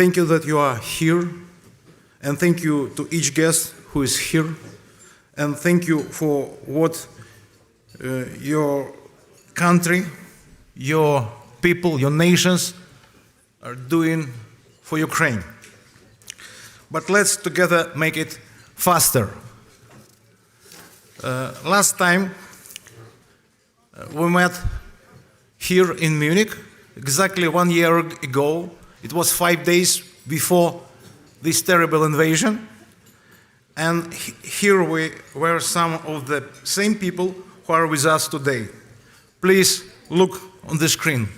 Thank you that you are here, and thank you to each guest who is here, and thank you for what your country, your people, your nations are doing for Ukraine. But let's together make it faster. Last time we met here in Munich, exactly 1 year ago. It was 5 days before this terrible invasion. And here we were some of the same people who are with us today. Please look on the screen.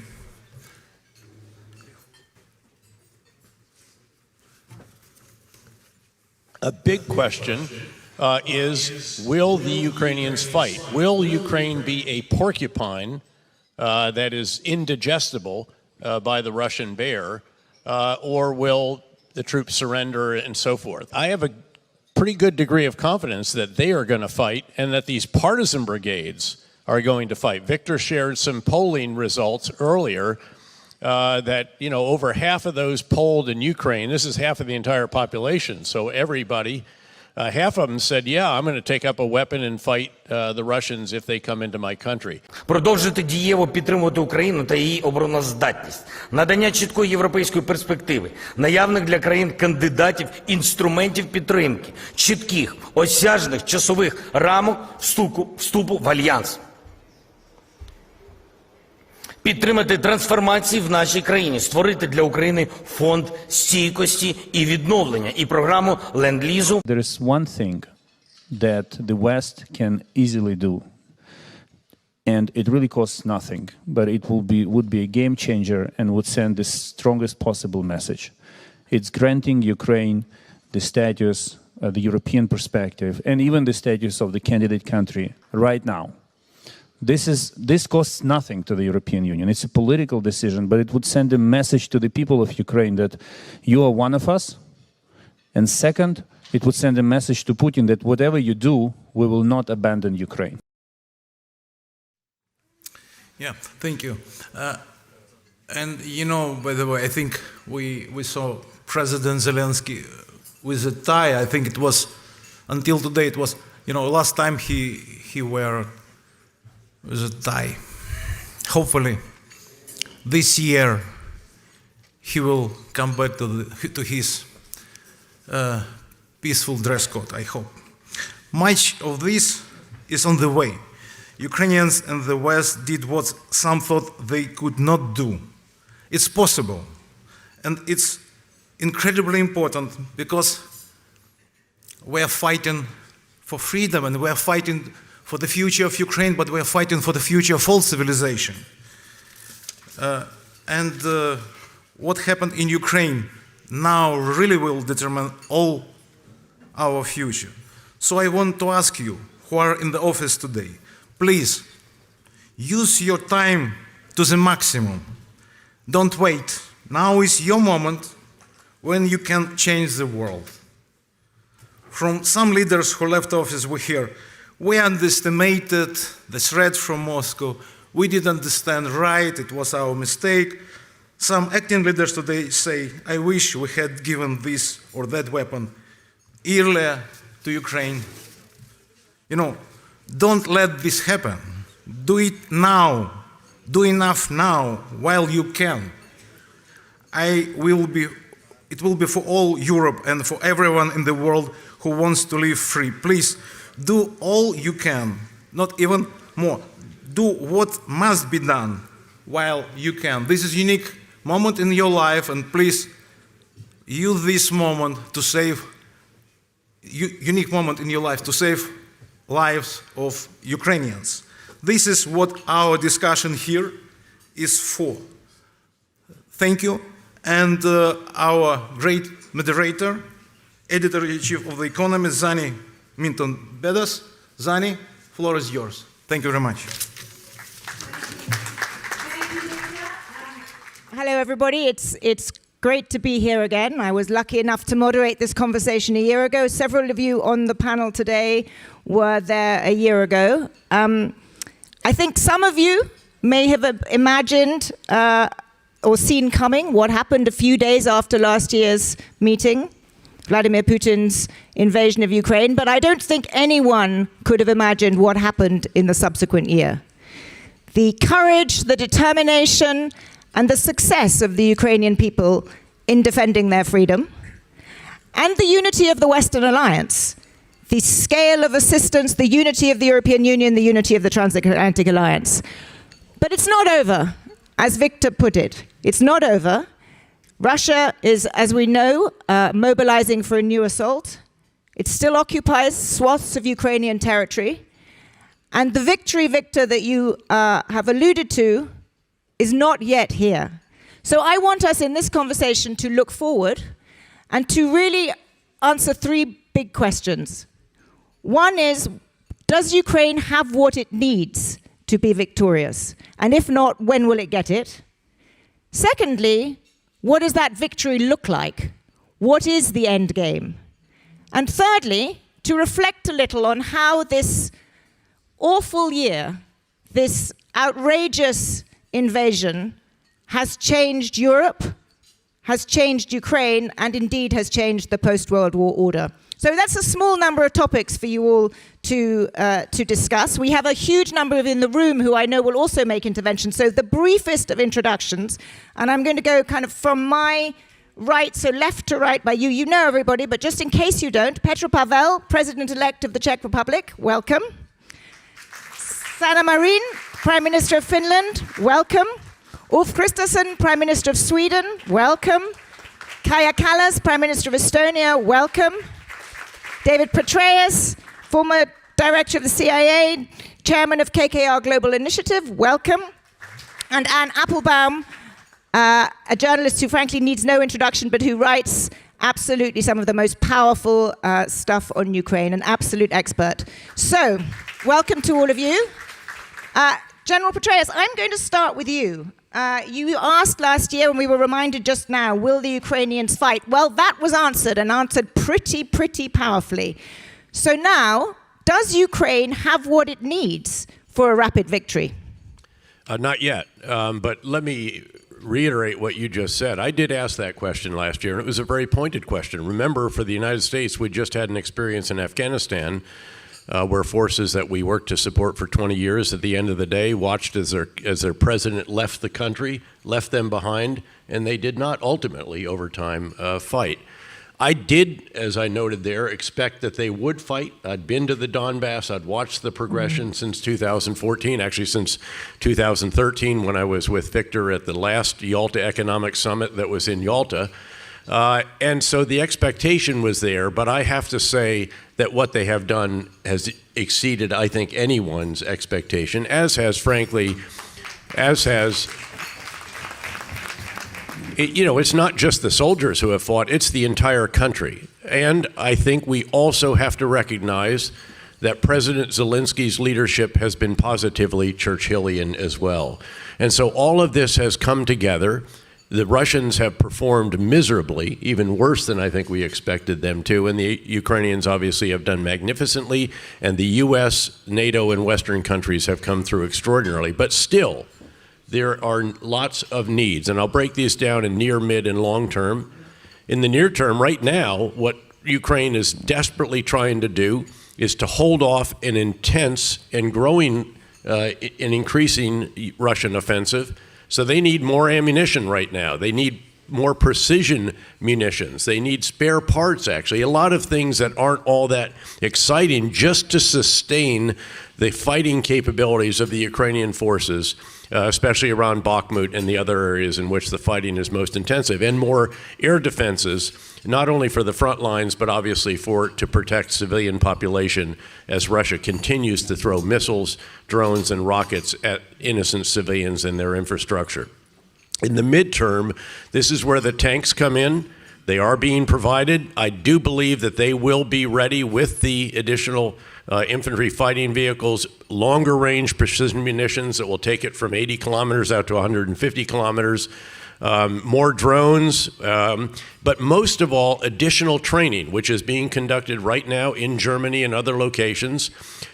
A big question is, will the Ukrainians fight? Will Ukraine be a porcupine that is indigestible by the Russian bear, or will the troops surrender and so forth? I have a pretty good degree of confidence that they are going to fight and that these partisan brigades are going to fight. Victor shared some polling results earlier that, you know, over half of those polled in Ukraine, this is half of the entire population, so everybody, half of them said, yeah, I'm going to take up a weapon and fight the Russians if they come into my country. Продовжити дієво підтримувати Україну та її обороноздатність, надання чіткої європейської перспективи, наявних для країн-кандидатів інструментів підтримки, чітких, осяжних часових рамок вступу в Альянс. Підтримати трансформації в нашій країні, створити для України фонд стійкості і відновлення і програму ленд-лізу. There is one thing that the West can easily do, and it really costs nothing, but it would be a game changer and would send the strongest possible message. It's granting Ukraine the status, the European perspective, and even the status of the candidate country right now. This costs nothing to the European Union. It's a political decision, but it would send a message to the people of Ukraine that you are one of us. And second, it would send a message to Putin that whatever you do, we will not abandon Ukraine. Yeah, thank you. And you know, by the way, I think we saw President Zelensky with a tie. I think it was, until today, it was, you know, last time he wore with a tie. Hopefully, this year he will come back to his peaceful dress code, I hope. Much of this is on the way. Ukrainians and the West did what some thought they could not do. It's possible. And it's incredibly important because we are fighting for freedom and we are fighting for the future of Ukraine, but we are fighting for the future of all civilization. And what happened in Ukraine now really will determine all our future. So I want to ask you, who are in the office today, please use your time to the maximum. Don't wait. Now is your moment when you can change the world. From some leaders who left office, we hear, we underestimated the threat from Moscow. We didn't understand right. It was our mistake. Some acting leaders today say, I wish we had given this or that weapon earlier to Ukraine. You know, don't let this happen. Do it now. Do enough now while you can. It will be for all Europe and for everyone in the world who wants to live free. Please, do all you can, not even more. Do what must be done while you can. This is a unique moment in your life, and please use this moment to save, unique moment in your life to save lives of Ukrainians. This is what our discussion here is for. Thank you. And our great moderator, editor-in-chief of The Economist, Zani Minton Bedas. Zani, floor is yours. Thank you very much. Hello, everybody. It's great to be here again. I was lucky enough to moderate this conversation a year ago. Several of you on the panel today were there a year ago. I think some of you may have imagined or seen coming what happened a few days after last year's meeting, Vladimir Putin's invasion of Ukraine, but I don't think anyone could have imagined what happened in the subsequent year. The courage, the determination, and the success of the Ukrainian people in defending their freedom, and the unity of the Western alliance, the scale of assistance, the unity of the European Union, the unity of the transatlantic alliance. But it's not over, as Victor put it. It's not over. Russia is, as we know, mobilizing for a new assault. It still occupies swaths of Ukrainian territory. And the victory, Victor, that you have alluded to is not yet here. So I want us in this conversation to look forward and to really answer three big questions. One is, does Ukraine have what it needs to be victorious? And if not, when will it get it? Secondly, what does that victory look like? What is the end game? And thirdly, to reflect a little on how this awful year, this outrageous invasion, has changed Europe, has changed Ukraine, and indeed has changed the post-World War order. So that's a small number of topics for you all to discuss. We have a huge number in the room who I know will also make interventions. So the briefest of introductions, and I'm going to go kind of from my right, so left to right by you. You know everybody, but just in case you don't, Petro Pavel, President-elect of the Czech Republic, welcome. Sanna Marin, Prime Minister of Finland, welcome. Ulf Kristersson, Prime Minister of Sweden, welcome. Kaja Kallas, Prime Minister of Estonia, welcome. David Petraeus, former Director of the CIA, Chairman of KKR Global Initiative, welcome. And Anne Applebaum, a journalist who frankly needs no introduction, but who writes absolutely some of the most powerful stuff on Ukraine, an absolute expert. So, welcome to all of you. General Petraeus, I'm going to start with you. You asked last year, and we were reminded just now, will the Ukrainians fight? Well, that was answered, and answered pretty powerfully. So now, does Ukraine have what it needs for a rapid victory? Not yet, but let me reiterate what you just said. I did ask that question last year, and it was a very pointed question. Remember, for the United States, we just had an experience in Afghanistan where forces that we worked to support for 20 years, at the end of the day, watched as their president left the country, left them behind, and they did not ultimately, over time, fight. I did, as I noted there, expect that they would fight. I'd been to the Donbass. I'd watched the progression since 2014, actually since 2013 when I was with Victor at the last Yalta Economic Summit that was in Yalta. And so the expectation was there, but I have to say that what they have done has exceeded, I think, anyone's expectation, as has, it's not just the soldiers who have fought, it's the entire country. And I think we also have to recognize that President Zelensky's leadership has been positively Churchillian as well. And so all of this has come together. The Russians have performed miserably, even worse than I think we expected them to, and the Ukrainians obviously have done magnificently, and the US, NATO, and Western countries have come through extraordinarily. But still, there are lots of needs, and I'll break these down in near, mid, and long term. In the near term, right now, what Ukraine is desperately trying to do is to hold off an intense and growing and increasing Russian offensive. So they need more ammunition right now. They need more precision munitions. They need spare parts, actually. A lot of things that aren't all that exciting just to sustain the fighting capabilities of the Ukrainian forces, especially around Bakhmut and the other areas in which the fighting is most intensive, and more air defenses, not only for the front lines, but obviously to protect civilian population as Russia continues to throw missiles, drones, and rockets at innocent civilians and their infrastructure. In the midterm, this is where the tanks come in. They are being provided. I do believe that they will be ready with the additional infantry fighting vehicles, longer range precision munitions that will take it from 80 kilometers out to 150 kilometers. more drones, but most of all, additional training, which is being conducted right now in Germany and other locations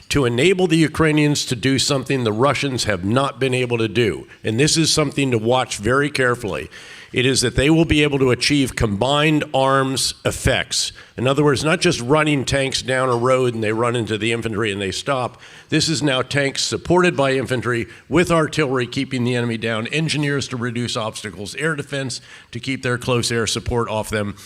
to enable the Ukrainians to do something the Russians have not been able to do. And this is something to watch very carefully. It is that they will be able to achieve combined arms effects. In other words, not just running tanks down a road and they run into the infantry and they stop. This is now tanks supported by infantry with artillery keeping the enemy down, engineers to reduce obstacles, air defense to keep their close air support off them,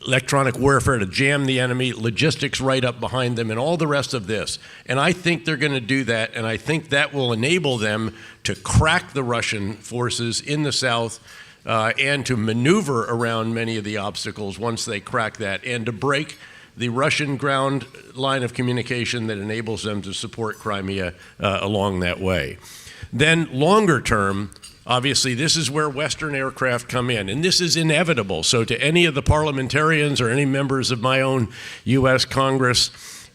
electronic warfare to jam the enemy, logistics right up behind them, and all the rest of this. And I think they're going to do that, and I think that will enable them to crack the Russian forces in the south and to maneuver around many of the obstacles once they crack that, and to break the Russian ground line of communication that enables them to support Crimea along that way. Then longer term, obviously, this is where Western aircraft come in, and this is inevitable. So to any of the parliamentarians or any members of my own U.S. Congress,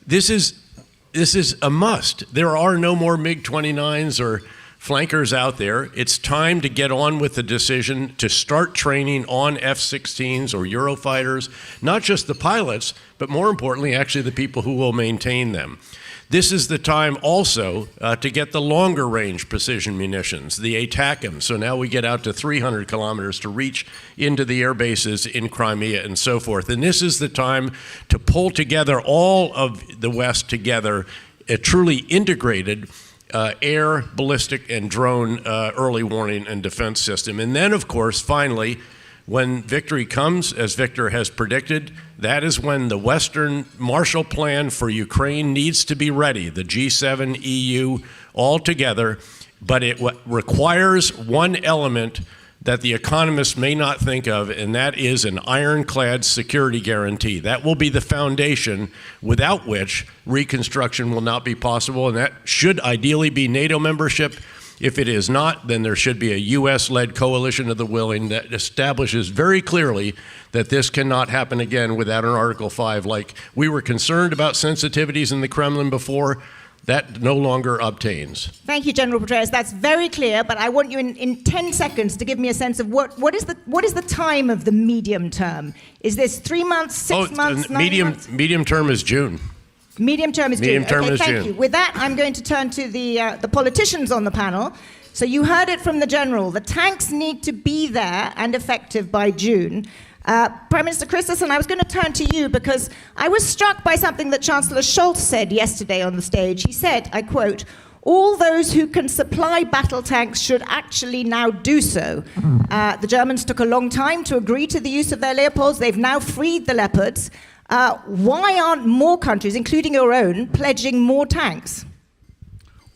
this is a must. There are no more MiG-29s or flankers out there. It's time to get on with the decision to start training on F-16s or Eurofighters, not just the pilots, but more importantly, actually the people who will maintain them. This is the time also to get the longer range precision munitions, the ATACMS. So now we get out to 300 kilometers to reach into the air bases in Crimea and so forth. And this is the time to pull together all of the West together, a truly integrated air, ballistic, and drone early warning and defense system. And then, of course, finally, when victory comes, as Victor has predicted, that is when the Western Marshall Plan for Ukraine needs to be ready, the G7, EU, all together. But it requires one element that the economists may not think of, and that is an ironclad security guarantee. That will be the foundation without which reconstruction will not be possible, and that should ideally be NATO membership. If it is not, then there should be a U.S.-led coalition of the willing that establishes very clearly that this cannot happen again without an Article 5. Like we were concerned about sensitivities in the Kremlin before, that no longer obtains. Thank you, General Petraeus. That's very clear, but I want you in 10 seconds to give me a sense of what is the time of the medium term? Is this 3 months, 6 months, 9 months? Medium term is June. Medium term is June. Medium term okay, is thank June. you. With that, I'm going to turn to the politicians on the panel. So you heard it from the General. The tanks need to be there and effective by June. Prime Minister Christensen, I was going to turn to you because I was struck by something that Chancellor Scholz said yesterday on the stage. He said, I quote, "All those who can supply battle tanks should actually now do so." The Germans took a long time to agree to the use of their Leopards. They've now freed the Leopards. Why aren't more countries, including your own, pledging more tanks?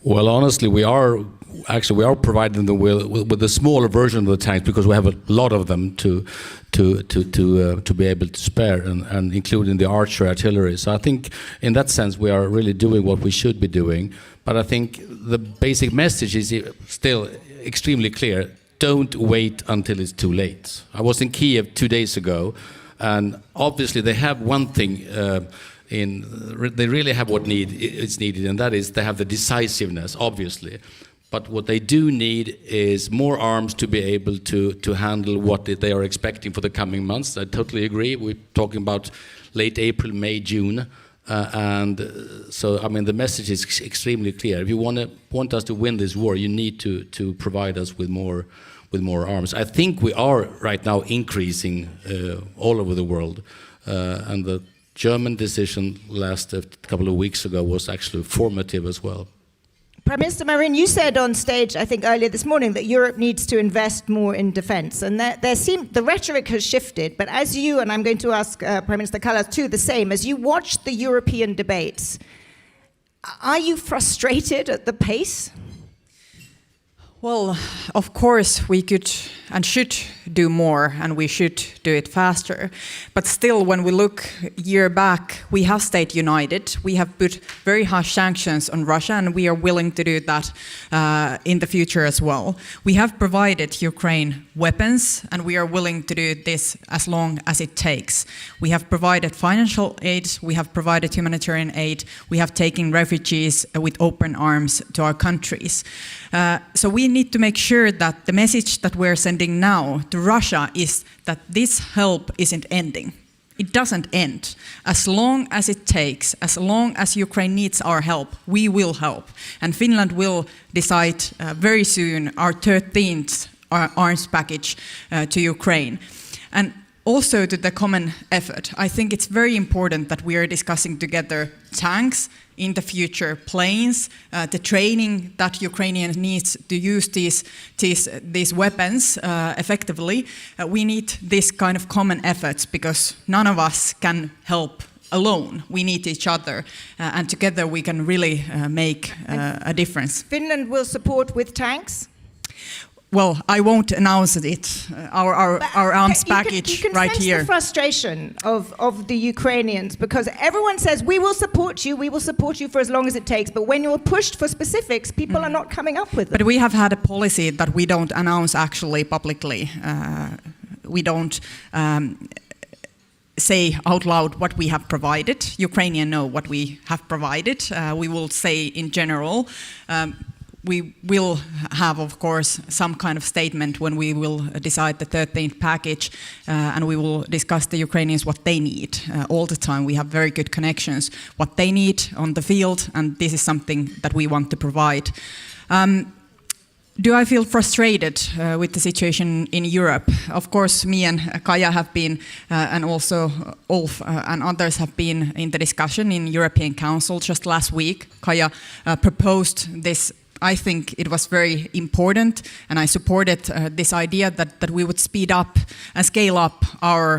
Well, honestly, we are providing them with a smaller version of the tanks because we have a lot of them to be able to spare, and including the archer artillery. So I think in that sense we are really doing what we should be doing. But I think the basic message is still extremely clear. Don't wait until it's too late. I was in Kiev 2 days ago, and obviously they have one thing they really have what is needed, and that is they have the decisiveness, obviously. But what they do need is more arms to be able to handle what they are expecting for the coming months. I totally agree. We're talking about late April, May, June. And so, I mean, the message is extremely clear. If you want us to win this war, you need to provide us with more arms. I think we are right now increasing all over the world. And the German decision last couple of weeks ago was actually formative as well. Prime Minister Marin, you said on stage, I think earlier this morning, that Europe needs to invest more in defense. And the rhetoric has shifted. But as you, and I'm going to ask Prime Minister Kallas too the same, as you watch the European debates, are you frustrated at the pace? Well, of course, we could and should do more, and we should do it faster. But still, when we look a year back, we have stayed united. We have put very harsh sanctions on Russia, and we are willing to do that in the future as well. We have provided Ukraine weapons, and we are willing to do this as long as it takes. We have provided financial aid, we have provided humanitarian aid, we have taken refugees with open arms to our countries. So we need to make sure that the message that we're sending now to Russia is that this help isn't ending. It doesn't end. As long as it takes, as long as Ukraine needs our help, we will help. And Finland will decide very soon our 13th arms package to Ukraine. And also to the common effort, I think it's very important that we are discussing together tanks, in the future planes, the training that Ukrainians need to use these weapons effectively. We need this kind of common efforts because none of us can help alone. We need each other, and together we can really make a difference. Finland will support with tanks? Well, I won't announce it, our arms package you can right sense here. the frustration of the Ukrainians because everyone says, we will support you for as long as it takes. But when you're pushed for specifics, people are not coming up with them. But we have had a policy that we don't announce actually publicly. We don't say out loud what we have provided. Ukrainians know what we have provided. We will say in general. We will have, of course, some kind of statement when we will decide the 13th package, and we will discuss the Ukrainians what they need all the time. We have very good connections, what they need on the field, and this is something that we want to provide. Do I feel frustrated with the situation in Europe? Of course, me and Kaja have been, and also Ulf and others have been in the discussion in European Council just last week. Kaja proposed this. I think it was very important, and I supported this idea that we would speed up and scale up our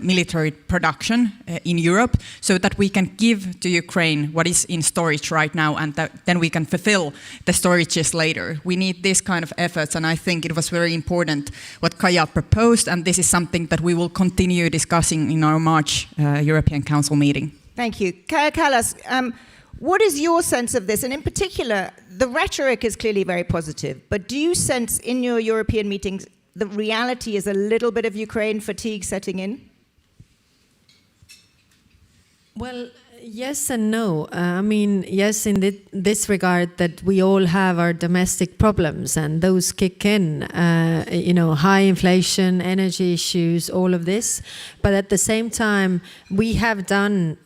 military production in Europe so that we can give to Ukraine what is in storage right now, and then we can fulfill the storages later. We need this kind of efforts, and I think it was very important what Kaja proposed, and this is something that we will continue discussing in our March European Council meeting. Thank you. Kaja Kallas, what is your sense of this? And in particular, the rhetoric is clearly very positive, but do you sense in your European meetings the reality is a little bit of Ukraine fatigue setting in? Well, yes and no. I mean, yes, in this regard that we all have our domestic problems and those kick in, high inflation, energy issues, all of this. But at the same time, we have done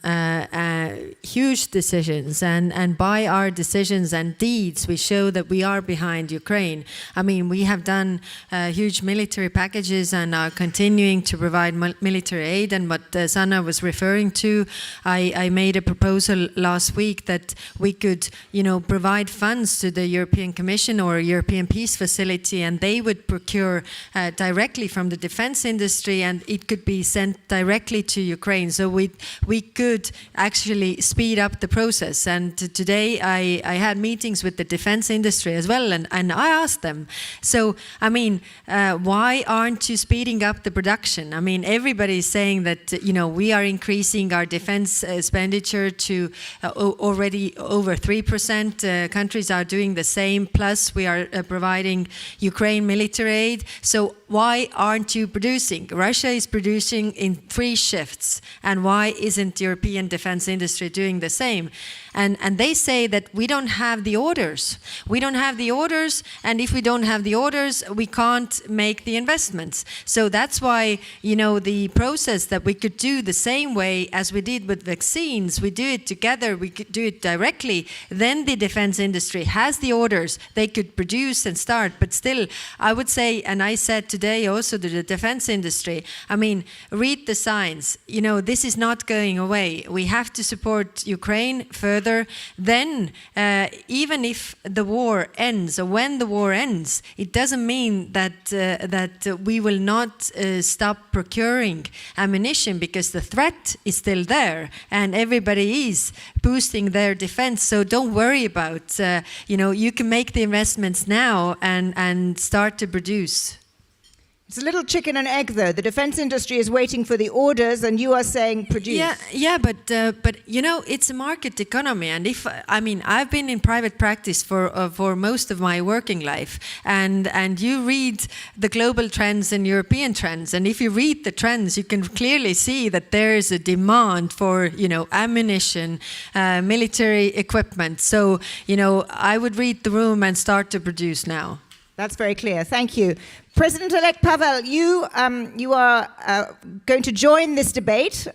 huge decisions, and by our decisions and deeds, we show that we are behind Ukraine. I mean, we have done huge military packages and are continuing to provide military aid. And what Sanna was referring to, I made a proposal last week that we could, provide funds to the European Commission or European Peace Facility, and they would procure directly from the defense industry, and it could be sent directly to Ukraine. So we could actually speed up the process. And today I had meetings with the defense industry as well, and I asked them, so, I mean, why aren't you speeding up the production? I mean, everybody is saying that, we are increasing our defense expenditure to already over 3%. Countries are doing the same, plus we are providing Ukraine military aid. So why aren't you producing? Russia is producing in 3 shifts, and why isn't European defense industry doing the same? And they say that we don't have the orders. We don't have the orders, and if we don't have the orders, we can't make the investments. So that's why, the process that we could do the same way as we did with vaccines, we do it together, we could do it directly, then the defense industry has the orders, they could produce and start. But still, I would say, and I said today also to the defense industry, I mean, read the signs. This is not going away. We have to support Ukraine further. Then, even if the war ends, or when the war ends, it doesn't mean that we will not stop procuring ammunition, because the threat is still there, and everybody is boosting their defense. So don't worry about, you can make the investments now and start to produce. It's a little chicken and egg, though. The defense industry is waiting for the orders, and you are saying produce. But you know, it's a market economy, and I've been in private practice for most of my working life, and you read the global trends and European trends, and if you read the trends, you can clearly see that there is a demand for ammunition, military equipment. So I would read the room and start to produce now. That's very clear. Thank you. President-elect Pavel, you are going to join this debate.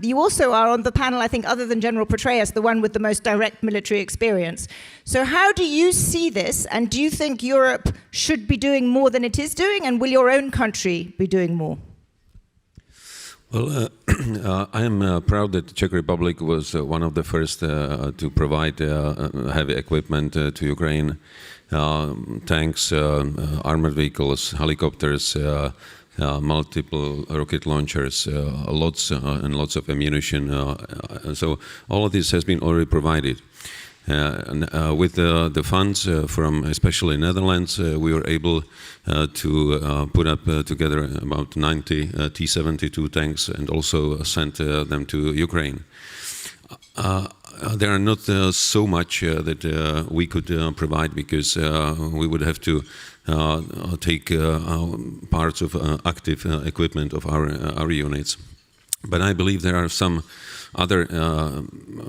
You also are on the panel, I think, other than General Petraeus, the one with the most direct military experience. So how do you see this, and do you think Europe should be doing more than it is doing, and will your own country be doing more? Well, I am proud that the Czech Republic was one of the first to provide heavy equipment to Ukraine. Tanks, armored vehicles, helicopters, multiple rocket launchers, lots and lots of ammunition. So all of this has been already provided. With the funds from especially Netherlands, we were able to put up together about 90 T-72 tanks and also sent them to Ukraine. There are not so much that we could provide because we would have to take parts of active equipment of our units. But I believe there are some other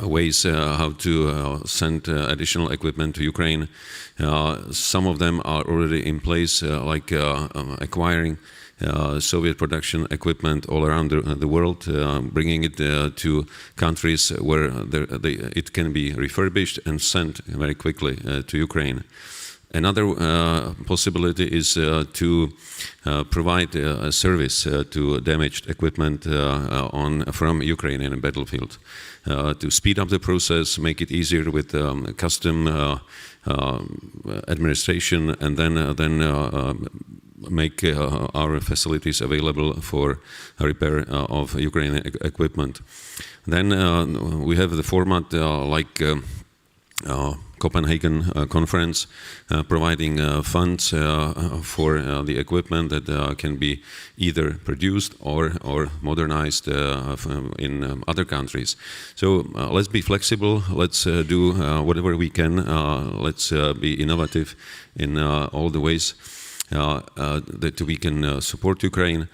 ways how to send additional equipment to Ukraine. Some of them are already in place, like acquiring Soviet production equipment all around the world, bringing it to countries where it can be refurbished and sent very quickly to Ukraine. Another possibility is to provide a service to damaged equipment from Ukrainian battlefield, to speed up the process, make it easier with custom administration, and then make our facilities available for repair of Ukrainian equipment. Then we have the format like Copenhagen conference, providing funds for the equipment that can be either produced or modernized in other countries. So let's be flexible, let's do whatever we can, let's be innovative in all the ways that we can support Ukraine.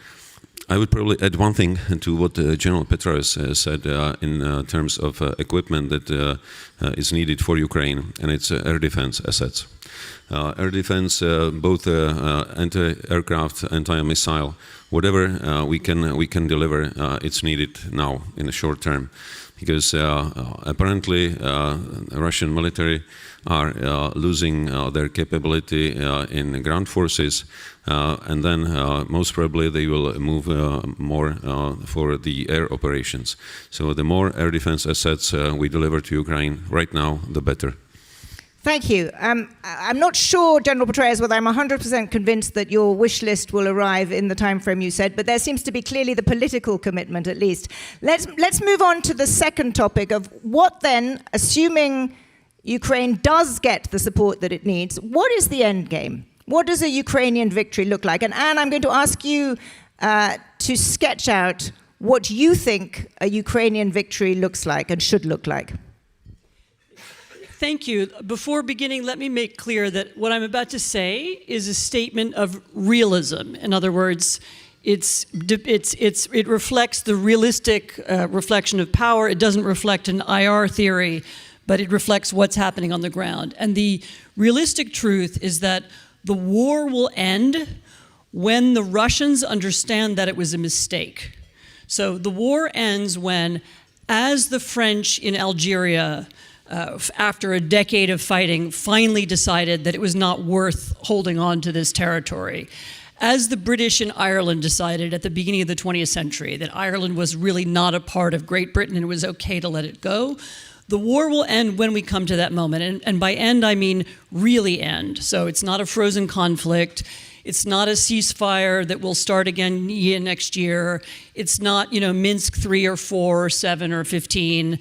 I would probably add one thing to what General Petraeus said in terms of equipment that is needed for Ukraine, and it's air defense assets. Air defense, both anti-aircraft, anti-missile, whatever we can deliver, it's needed now in the short term, because apparently the Russian military are losing their capability in ground forces, and then most probably they will move more for the air operations. So the more air defense assets we deliver to Ukraine right now, the better. Thank you. I'm not sure, General Petraeus, whether I'm 100% convinced that your wish list will arrive in the time frame you said, but there seems to be clearly the political commitment, at least. Let's move on to the second topic of what then, assuming Ukraine does get the support that it needs, what is the end game? What does a Ukrainian victory look like? And Anne, I'm going to ask you to sketch out what you think a Ukrainian victory looks like and should look like. Thank you. Before beginning, let me make clear that what I'm about to say is a statement of realism. In other words, it reflects the realistic reflection of power. It doesn't reflect an IR theory, but it reflects what's happening on the ground. And the realistic truth is that the war will end when the Russians understand that it was a mistake. So the war ends when, as the French in Algeria, after a decade of fighting, finally decided that it was not worth holding on to this territory. As the British in Ireland decided at the beginning of the 20th century that Ireland was really not a part of Great Britain and it was okay to let it go, the war will end when we come to that moment. And by end, I mean really end. So it's not a frozen conflict. It's not a ceasefire that will start again next year. It's not, Minsk 3 or 4 or 7 or 15.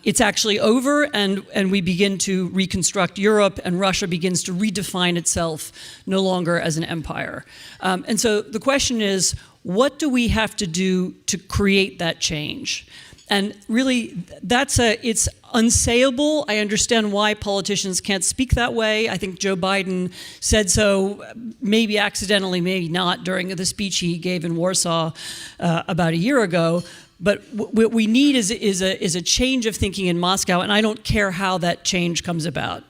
It's actually over, and we begin to reconstruct Europe, and Russia begins to redefine itself no longer as an empire. And so the question is, what do we have to do to create that change? And really, it's unsayable. I understand why politicians can't speak that way. I think Joe Biden said so, maybe accidentally, maybe not, during the speech he gave in Warsaw about a year ago. But what we need is a change of thinking in Moscow, and I don't care how that change comes about.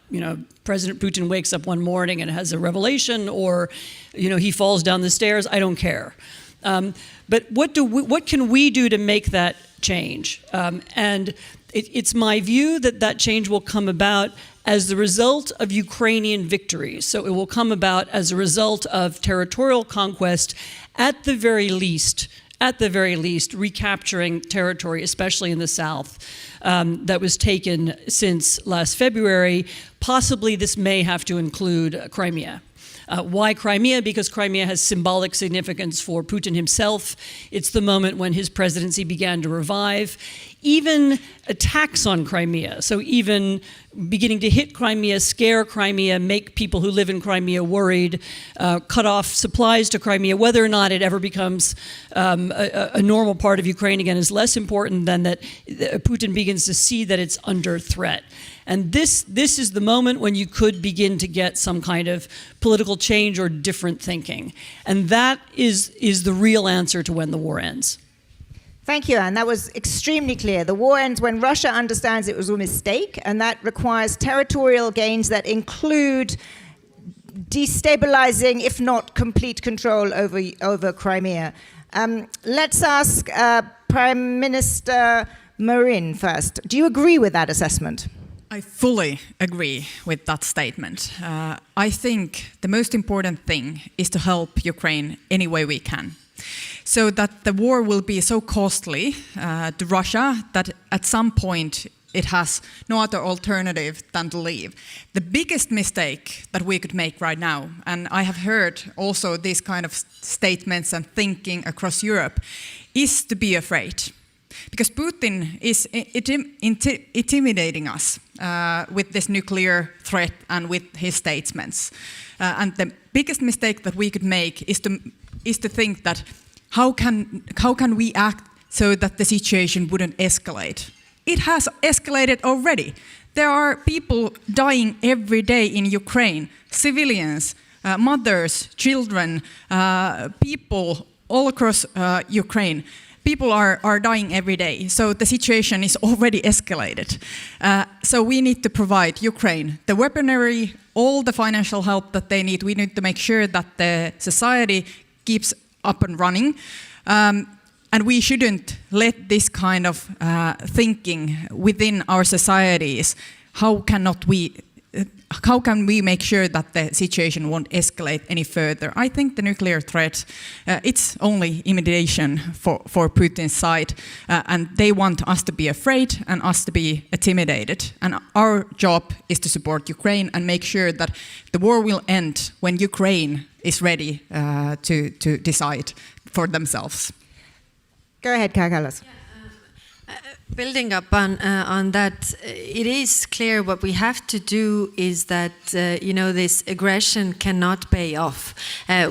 President Putin wakes up one morning and has a revelation, or he falls down the stairs. I don't care. But what can we do to make that change? And it's my view that change will come about as the result of Ukrainian victories. So it will come about as a result of territorial conquest, at the very least, recapturing territory, especially in the south, that was taken since last February. Possibly this may have to include Crimea. Why Crimea? Because Crimea has symbolic significance for Putin himself. It's the moment when his presidency began to revive. Even attacks on Crimea, so even beginning to hit Crimea, scare Crimea, make people who live in Crimea worried, cut off supplies to Crimea, whether or not it ever becomes a normal part of Ukraine again is less important than that Putin begins to see that it's under threat. And this is the moment when you could begin to get some kind of political change or different thinking. And that is the real answer to when the war ends. Thank you, Anne. That was extremely clear. The war ends when Russia understands it was a mistake, and that requires territorial gains that include destabilizing, if not complete control over Crimea. Let's ask Prime Minister Marin first. Do you agree with that assessment? I fully agree with that statement. I think the most important thing is to help Ukraine any way we can, so that the war will be so costly to Russia that at some point it has no other alternative than to leave. The biggest mistake that we could make right now, and I have heard also these kind of statements and thinking across Europe, is to be afraid. Because Putin is intimidating us with this nuclear threat and with his statements. And the biggest mistake that we could make is to think that how can we act so that the situation wouldn't escalate? It has escalated already. There are people dying every day in Ukraine, civilians, mothers, children, people all across Ukraine. People are dying every day, so the situation is already escalated. So we need to provide Ukraine the weaponry, all the financial help that they need. We need to make sure that the society keeps up and running. And we shouldn't let this kind of thinking within our societies, how can we make sure that the situation won't escalate any further? I think the nuclear threat, it's only intimidation for Putin's side, and they want us to be afraid and us to be intimidated. And our job is to support Ukraine and make sure that the war will end when Ukraine is ready to decide for themselves. Go ahead, Kakalas. Building up on that, it is clear what we have to do is that this aggression cannot pay off,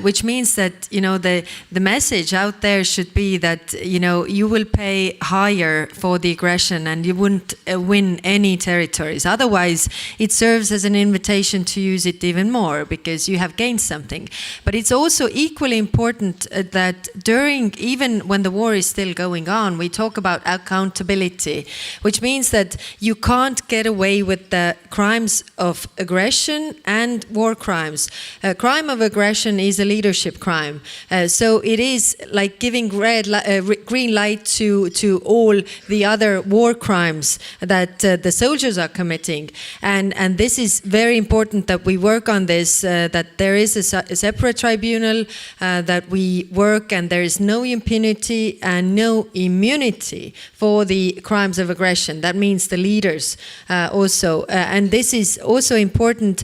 which means that the message out there should be that you will pay higher for the aggression and you wouldn't win any territories. Otherwise, it serves as an invitation to use it even more because you have gained something. But it's also equally important that even when the war is still going on, we talk about accountability, which means that you can't get away with the crimes of aggression and war crimes. A crime of aggression is a leadership crime. So it is like giving green light to all the other war crimes that the soldiers are committing. And this is very important that we work on this, that there is a separate tribunal, that we work and there is no impunity and no immunity for the crimes of aggression. That means the leaders also. And this is also important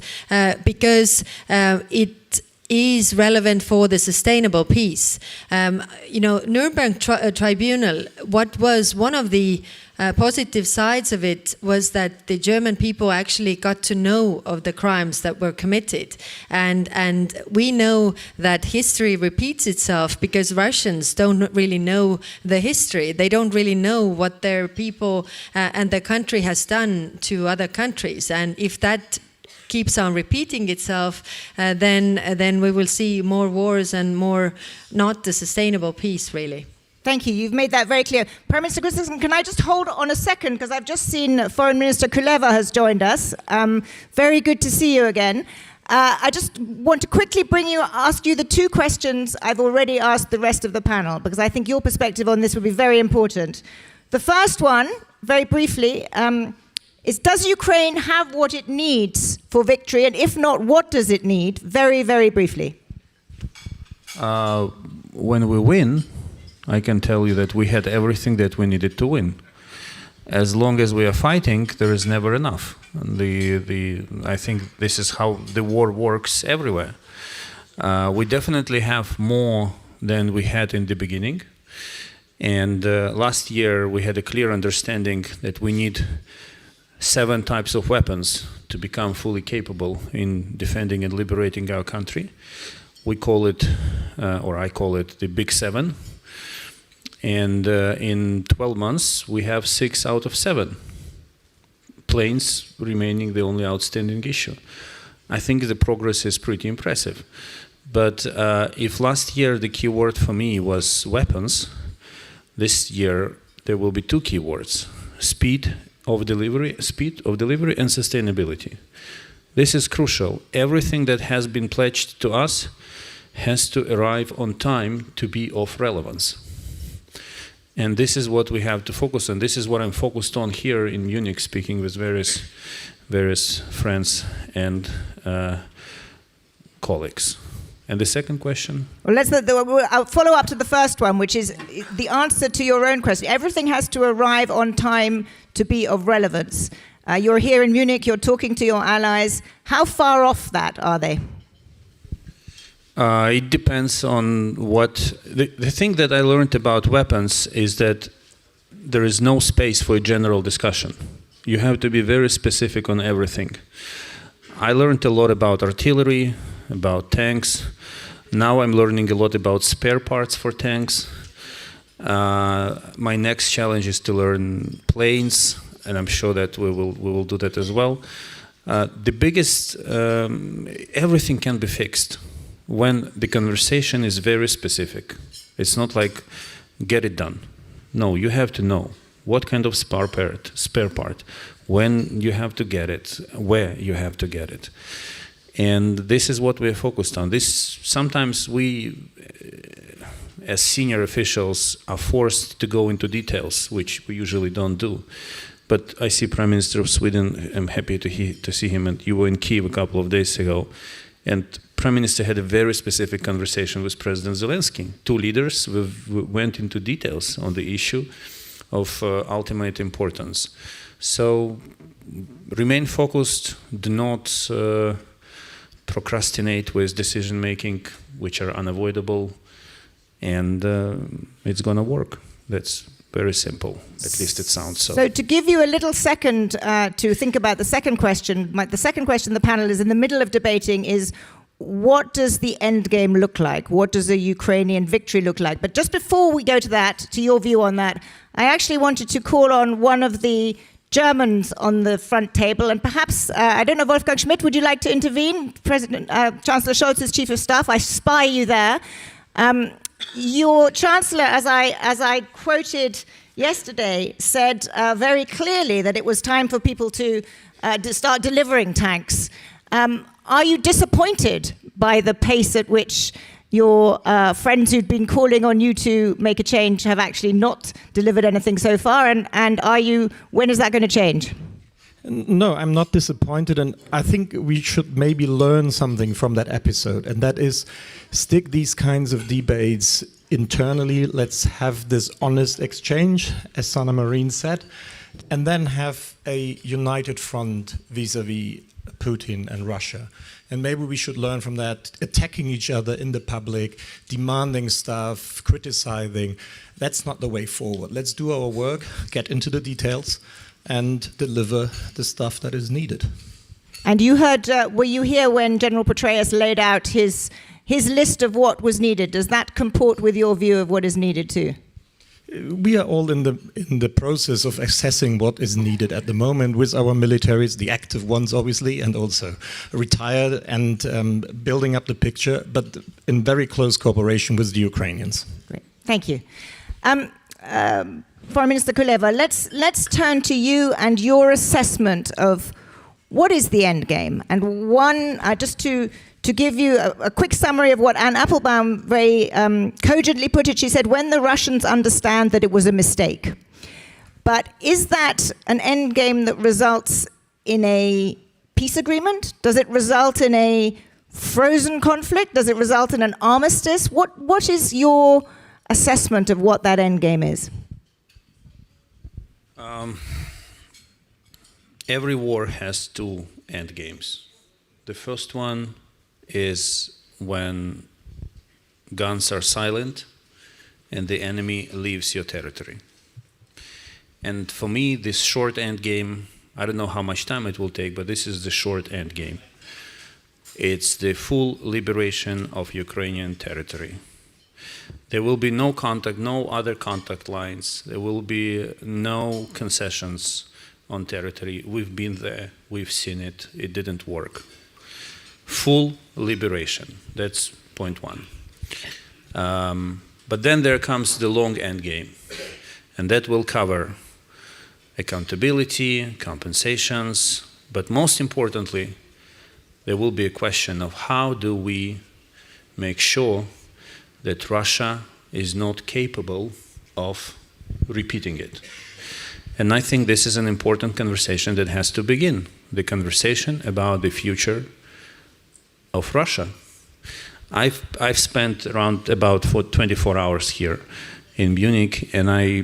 because it is relevant for the sustainable peace. Nuremberg Tribunal, what was one of the positive sides of it was that the German people actually got to know of the crimes that were committed. And we know that history repeats itself because Russians don't really know the history. They don't really know what their people and their country has done to other countries. And if that keeps on repeating itself, then we will see more wars and more not the sustainable peace, really. Thank you. You've made that very clear. Prime Minister Gustafsson, can I just hold on a second? Because I've just seen Foreign Minister Kuleva has joined us. Very good to see you again. I just want to quickly ask you the two questions I've already asked the rest of the panel, because I think your perspective on this would be very important. The first one, very briefly, is does Ukraine have what it needs for victory? And if not, what does it need? Very, very briefly. When we win, I can tell you that we had everything that we needed to win. As long as we are fighting, there is never enough. And I think this is how the war works everywhere. We definitely have more than we had in the beginning. And last year we had a clear understanding that we need 7 types of weapons to become fully capable in defending and liberating our country. We call it, or I call it, the Big 7. And in 12 months, we have 6 out of 7. Planes remaining the only outstanding issue. I think the progress is pretty impressive. But if last year the key word for me was weapons, this year there will be 2 key words: speed of delivery and sustainability. This is crucial. Everything that has been pledged to us has to arrive on time to be of relevance. And this is what we have to focus on. This is what I'm focused on here in Munich, speaking with various friends and colleagues. And the second question? Well, I'll follow up to the first one, which is the answer to your own question. Everything has to arrive on time to be of relevance. You're here in Munich, you're talking to your allies. How far off that are they? It depends on what... The thing that I learned about weapons is that there is no space for a general discussion. You have to be very specific on everything. I learned a lot about artillery, about tanks. Now I'm learning a lot about spare parts for tanks. My next challenge is to learn planes, and I'm sure that we will do that as well. The biggest... everything can be fixed when the conversation is very specific. It's not like, get it done. No, you have to know what kind of spare part, when you have to get it, where you have to get it. And this is what we're focused on. Sometimes we, as senior officials, are forced to go into details, which we usually don't do. But I see Prime Minister of Sweden, I'm happy to see him, and you were in Kyiv a couple of days ago. And Prime Minister had a very specific conversation with President Zelensky. 2 leaders went into details on the issue of ultimate importance. So remain focused, do not procrastinate with decision making, which are unavoidable, and it's going to work. That's very simple, at least it sounds so. So to give you a little second to think about the second question, the second question the panel is in the middle of debating is, what does the end game look like? What does a Ukrainian victory look like? But just before we go to that, to your view on that, I actually wanted to call on one of the Germans on the front table, and perhaps, I don't know, Wolfgang Schmidt, would you like to intervene? Chancellor Scholz's Chief of Staff, I spy you there. Your Chancellor, as I quoted yesterday, said very clearly that it was time for people to start delivering tanks. Are you disappointed by the pace at which your friends who've been calling on you to make a change have actually not delivered anything so far? And when is that going to change? No, I'm not disappointed, and I think we should maybe learn something from that episode, and that is stick these kinds of debates internally. Let's have this honest exchange, as Sanna Marin said, and then have a united front vis-a-vis Putin and Russia. And maybe we should learn from that, attacking each other in the public, demanding stuff, criticizing. That's not the way forward. Let's do our work, get into the details, and deliver the stuff that is needed. And you heard, were you here when General Petraeus laid out his list of what was needed? Does that comport with your view of what is needed too? We are all in the process of assessing what is needed at the moment with our militaries, the active ones obviously, and also retired, and building up the picture, but in very close cooperation with the Ukrainians. Great, thank you. Foreign Minister Kuleva, let's turn to you and your assessment of what is the end game. And one, just to give you a quick summary of what Anne Applebaum very cogently put it, she said, when the Russians understand that it was a mistake. But is that an end game that results in a peace agreement? Does it result in a frozen conflict? Does it result in an armistice? What is your assessment of what that end game is? Every war has two end games. The first one is when guns are silent and the enemy leaves your territory. And for me, this short end game, I don't know how much time it will take, but this is the short end game. It's the full liberation of Ukrainian territory. There will be no contact, no other contact lines. There will be no concessions on territory. We've been there, we've seen it, it didn't work. Full liberation, that's point one. But then there comes the long end game, and that will cover accountability, compensations, but most importantly, there will be a question of how do we make sure that Russia is not capable of repeating it. And I think this is an important conversation that has to begin, the conversation about the future of Russia. I've spent around about 24 hours here in Munich, and I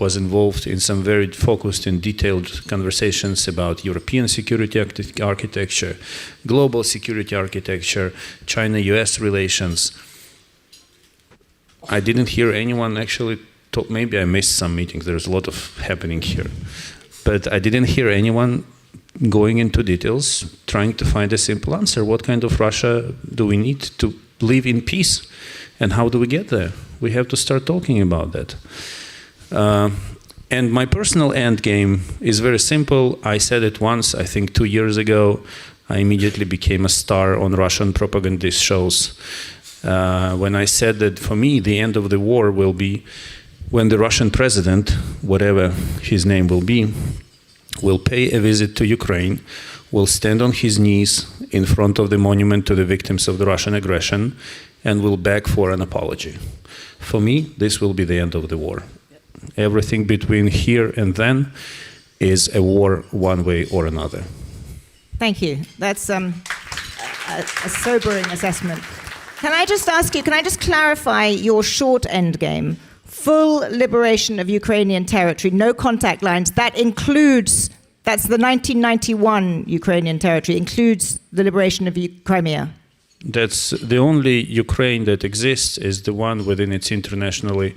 was involved in some very focused and detailed conversations about European security architecture, global security architecture, China-US relations. I didn't hear anyone actually talk, maybe I missed some meetings, there's a lot of happening here, but I didn't hear anyone going into details, trying to find a simple answer. What kind of Russia do we need to live in peace? And how do we get there? We have to start talking about that. And my personal end game is very simple. I said it once, I think 2 years ago. I immediately became a star on Russian propagandist shows. When I said that for me, the end of the war will be when the Russian president, whatever his name will be, will pay a visit to Ukraine, will stand on his knees in front of the monument to the victims of the Russian aggression, and will beg for an apology. For me, this will be the end of the war. Everything between here and then is a war one way or another. Thank you. That's a sobering assessment. Can I just ask you, can I just clarify your short end game? Full liberation of Ukrainian territory, no contact lines, that includes, that's the 1991 Ukrainian territory, includes the liberation of Crimea. That's the only Ukraine that exists is the one within its internationally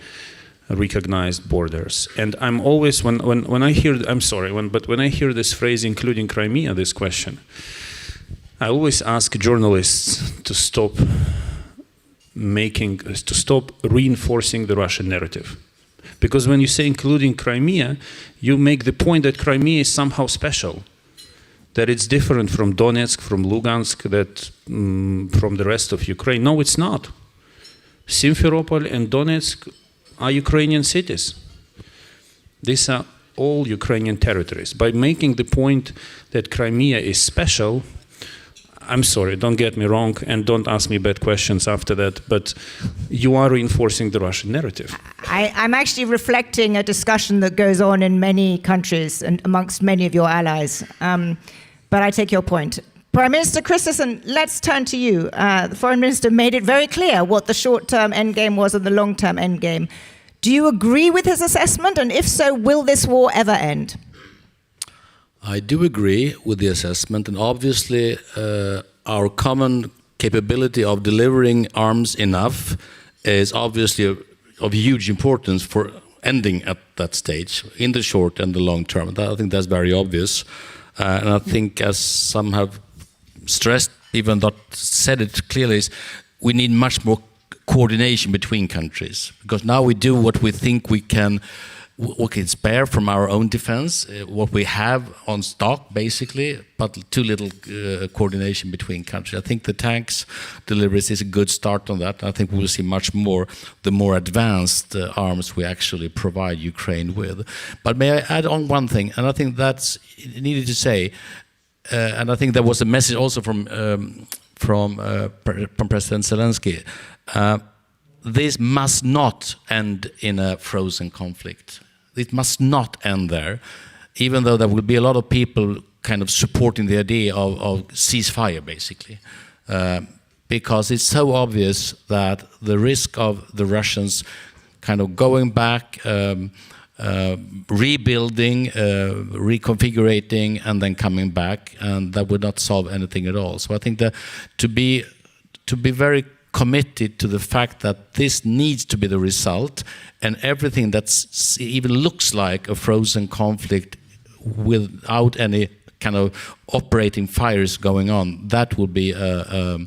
recognized borders. And I'm always, when I hear, but when I hear this phrase, including Crimea, this question, I always ask journalists to stop reinforcing the Russian narrative. Because when you say including Crimea, you make the point that Crimea is somehow special, that it's different from Donetsk, from Lugansk, that from the rest of Ukraine. No, it's not. Simferopol and Donetsk are Ukrainian cities. These are all Ukrainian territories. By making the point that Crimea is special, I'm sorry, don't get me wrong, and don't ask me bad questions after that, but you are reinforcing the Russian narrative. I'm actually reflecting a discussion that goes on in many countries and amongst many of your allies. But I take your point. Prime Minister Christensen, let's turn to you. The Foreign Minister made it very clear what the short-term endgame was and the long-term endgame. Do you agree with his assessment? And if so, will this war ever end? I do agree with the assessment, and obviously our common capability of delivering arms enough is obviously of huge importance for ending at that stage in the short and the long term. I think that's very obvious. And I think, as some have stressed, even not said it clearly, is we need much more coordination between countries, because now we do what we think we can spare from our own defense, what we have on stock basically, but too little coordination between countries. I think the tanks deliveries is a good start on that. I think we will see much more the more advanced arms we actually provide Ukraine with. But may I add on one thing, and I think that's needed to say, and I think there was a message also from President Zelensky. This must not end in a frozen conflict. It must not end there, even though there will be a lot of people kind of supporting the idea of ceasefire, basically. Because it's so obvious that the risk of the Russians kind of going back, rebuilding, reconfiguring, and then coming back, and that would not solve anything at all. So I think that to be very committed to the fact that this needs to be the result, and everything that even looks like a frozen conflict without any kind of operating fires going on, that would be a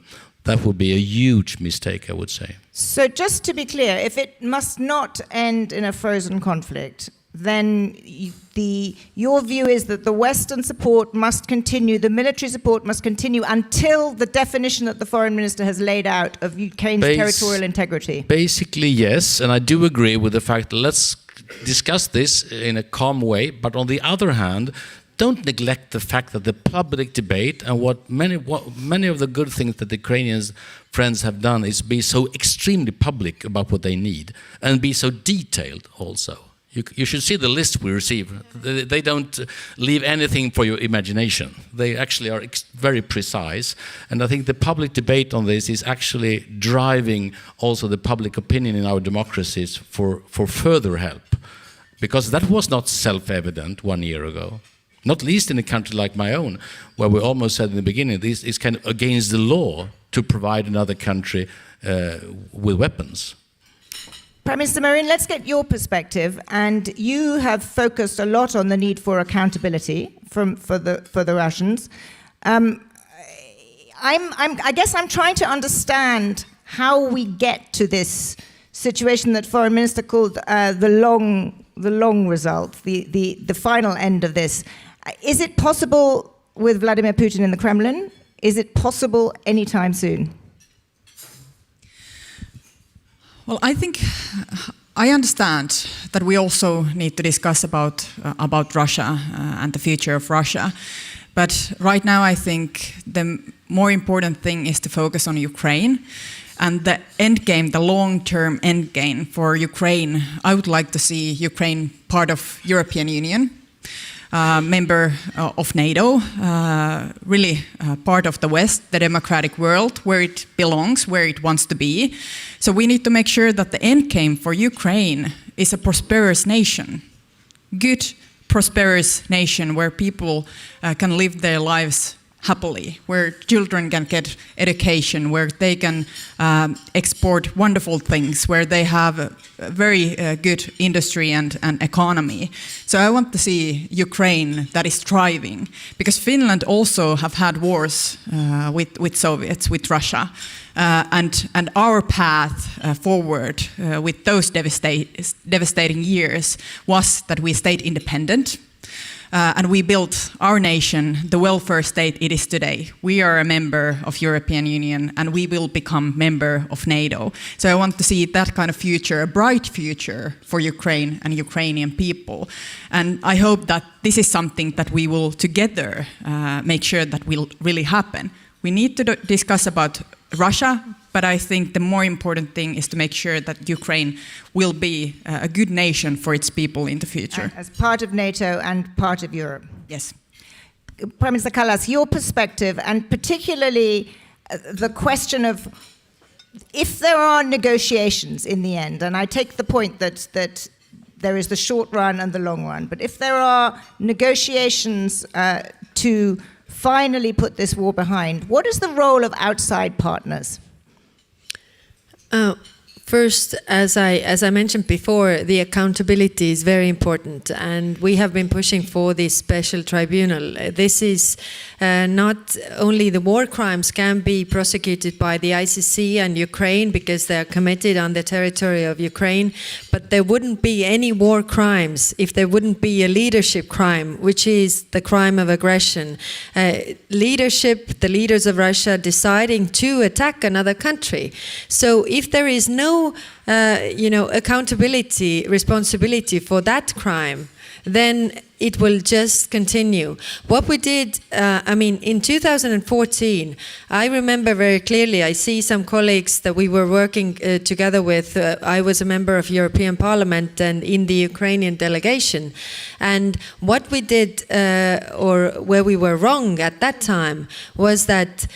huge mistake, I would say. So just to be clear, if it must not end in a frozen conflict, then your view is that the Western support must continue, the military support must continue until the definition that the foreign minister has laid out of Ukraine's territorial integrity? Basically, yes, and I do agree with the fact that let's discuss this in a calm way, but on the other hand, don't neglect the fact that the public debate and what many of the good things that the Ukrainian friends have done is be so extremely public about what they need and be so detailed also. You should see the list we receive. They don't leave anything for your imagination. They actually are very precise. And I think the public debate on this is actually driving also the public opinion in our democracies for further help. Because that was not self-evident 1 year ago. Not least in a country like my own, where we almost said in the beginning, this is kind of against the law to provide another country with weapons. Prime Minister Marin, let's get your perspective. And you have focused a lot on the need for accountability for the Russians. I guess I'm trying to understand how we get to this situation that Foreign Minister called the long result, the final end of this. Is it possible with Vladimir Putin in the Kremlin? Is it possible anytime soon? Well, I think I understand that we also need to discuss about Russia and the future of Russia. But right now, I think the more important thing is to focus on Ukraine. And the end game, the long-term end game for Ukraine, I would like to see Ukraine part of European Union, member of NATO, really part of the West, the democratic world, where it belongs, where it wants to be. So we need to make sure that the end game for Ukraine is a prosperous nation, good, prosperous nation where people can live their lives happily, where children can get education, where they can export wonderful things, where they have a very good industry and economy. So I want to see Ukraine that is thriving, because Finland also have had wars with Soviets, with Russia, and our path forward with those devastating years was that we stayed independent. And we built our nation, the welfare state it is today. We are a member of European Union, and we will become member of NATO. So I want to see that kind of future, a bright future for Ukraine and Ukrainian people. And I hope that this is something that we will together make sure that will really happen. We need to discuss about Russia, but I think the more important thing is to make sure that Ukraine will be a good nation for its people in the future. As part of NATO and part of Europe. Yes. Prime Minister Kallas, your perspective, and particularly the question of if there are negotiations in the end, and I take the point that there is the short run and the long run, but if there are negotiations to finally put this war behind? What is the role of outside partners? First, as I mentioned before, the accountability is very important, and we have been pushing for this special tribunal. This is not only the war crimes can be prosecuted by the ICC and Ukraine because they are committed on the territory of Ukraine, but there wouldn't be any war crimes if there wouldn't be a leadership crime, which is the crime of aggression. Leadership, the leaders of Russia deciding to attack another country. So if there is no accountability, responsibility for that crime, then it will just continue. What we did, in 2014, I remember very clearly, I see some colleagues that we were working together with. I was a member of European Parliament and in the Ukrainian delegation. And what we did, or where we were wrong at that time, was that,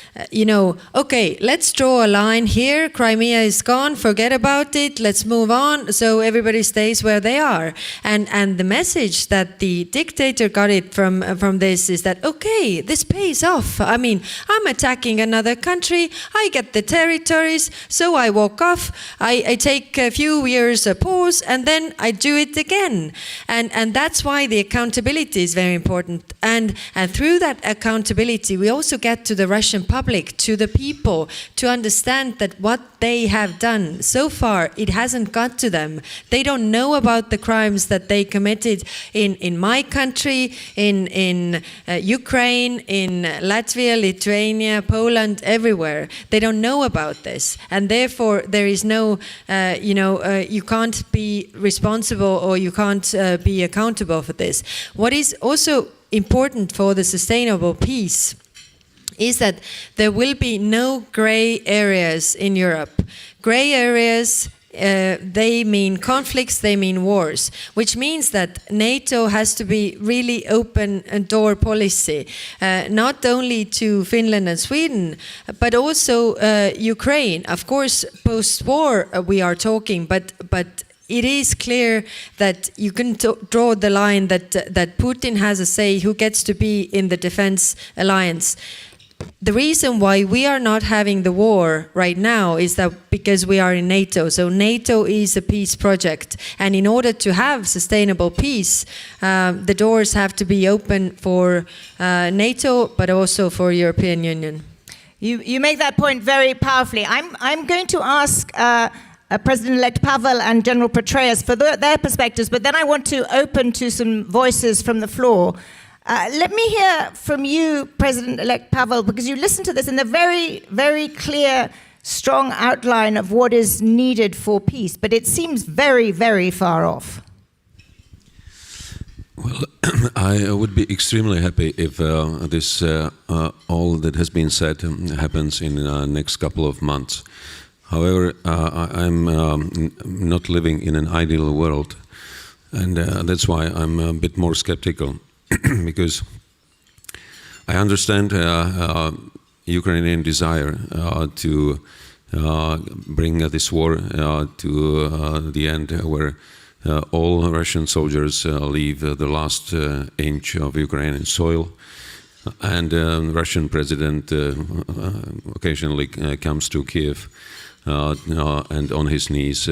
okay, let's draw a line here. Crimea is gone, forget about it, let's move on, so everybody stays where they are. And the message that the dictator got it from this is that, okay, this pays off. I'm attacking another country, I get the territories, so I walk off, I take a few years a pause, and then I do it again. And that's why the accountability is very important. And through that accountability, we also get to the Russian public, to the people, to understand that what they have done so far, it hasn't got to them. They don't know about the crimes that they committed in my country, in Ukraine, in Latvia, Lithuania, Poland, everywhere. They don't know about this, and therefore there is no, you can't be responsible or you can't be accountable for this. What is also important for the sustainable peace is that there will be no gray areas in Europe. Gray areas, they mean conflicts, they mean wars, which means that NATO has to be really open door policy, not only to Finland and Sweden, but also Ukraine. Of course, post-war we are talking, but it is clear that you can draw the line that Putin has a say who gets to be in the defense alliance. The reason why we are not having the war right now is that because we are in NATO. So NATO is a peace project. And in order to have sustainable peace, the doors have to be open for NATO, but also for European Union. You make that point very powerfully. I'm going to ask President-elect Pavel and General Petraeus for their perspectives, but then I want to open to some voices from the floor. Let me hear from you, President-elect Pavel, because you listened to this in the very, very clear, strong outline of what is needed for peace, but it seems very, very far off. Well, I would be extremely happy if this all that has been said happens in the next couple of months. However, I'm not living in an ideal world, and that's why I'm a bit more skeptical. Because I understand Ukrainian desire to bring this war to the end where all Russian soldiers leave the last inch of Ukrainian soil, and Russian president occasionally comes to Kiev and on his knees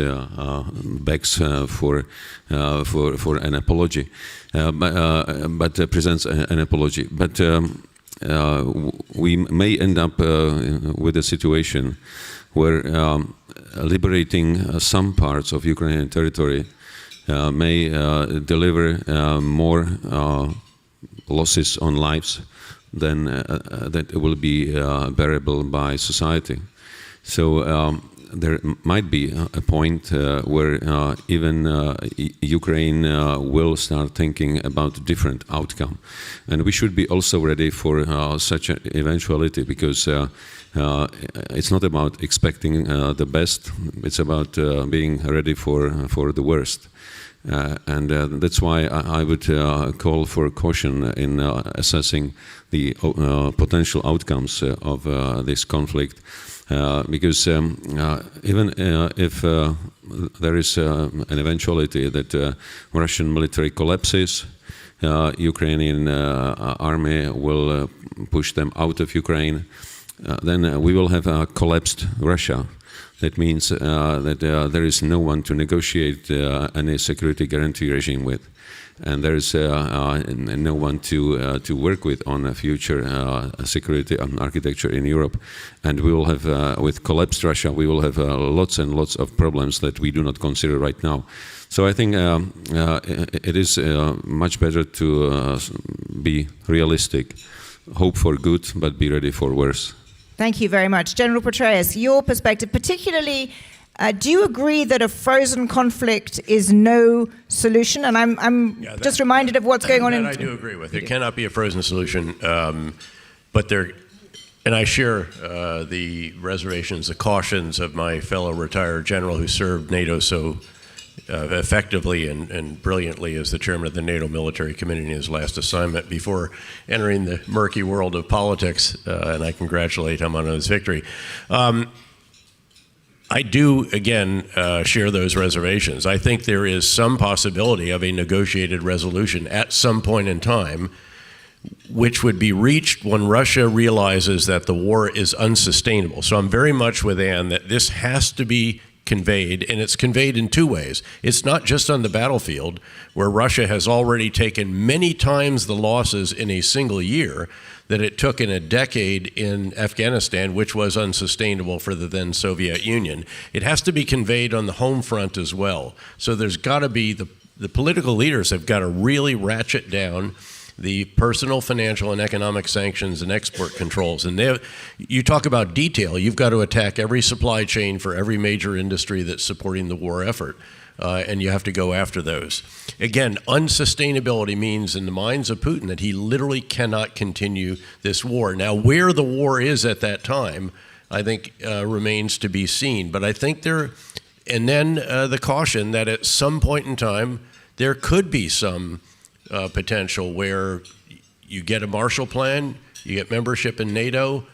begs for an apology, but presents an apology. But we may end up with a situation where liberating some parts of Ukrainian territory may deliver more losses on lives than that will be bearable by society. So there might be a point where even Ukraine will start thinking about a different outcome. And we should be also ready for such an eventuality, because it's not about expecting the best, it's about being ready for the worst. And that's why I would call for caution in assessing the potential outcomes of this conflict. because even if there is an eventuality that Russian military collapses, Ukrainian army will push them out of Ukraine, then we will have a collapsed Russia. That means that there is no one to negotiate any security guarantee regime with. And there is no one to work with on a future security architecture in Europe. And we will have, with collapsed Russia, we will have lots and lots of problems that we do not consider right now. So I think it is much better to be realistic, hope for good, but be ready for worse. Thank you very much. General Petraeus, your perspective, particularly, do you agree that a frozen conflict is no solution? And I'm just reminded of what's going on in... I do agree with. It cannot be a frozen solution, but there... And I share the reservations, the cautions of my fellow retired general who served NATO so effectively and brilliantly as the chairman of the NATO Military Committee in his last assignment before entering the murky world of politics, and I congratulate him on his victory. I do, again, share those reservations. I think there is some possibility of a negotiated resolution at some point in time, which would be reached when Russia realizes that the war is unsustainable. So I'm very much with Anne that this has to be conveyed, and it's conveyed in two ways. It's not just on the battlefield, where Russia has already taken many times the losses in a single year that it took in a decade in Afghanistan, which was unsustainable for the then Soviet Union. It has to be conveyed on the home front as well. So there's got to be, the political leaders have got to really ratchet down the personal, financial, and economic sanctions and export controls. And you talk about detail, you've got to attack every supply chain for every major industry that's supporting the war effort. And you have to go after those. Again, unsustainability means in the minds of Putin that he literally cannot continue this war. Now, where the war is at that time, I think remains to be seen. But I think and then the caution that at some point in time, there could be some potential where you get a Marshall Plan, you get membership in NATO,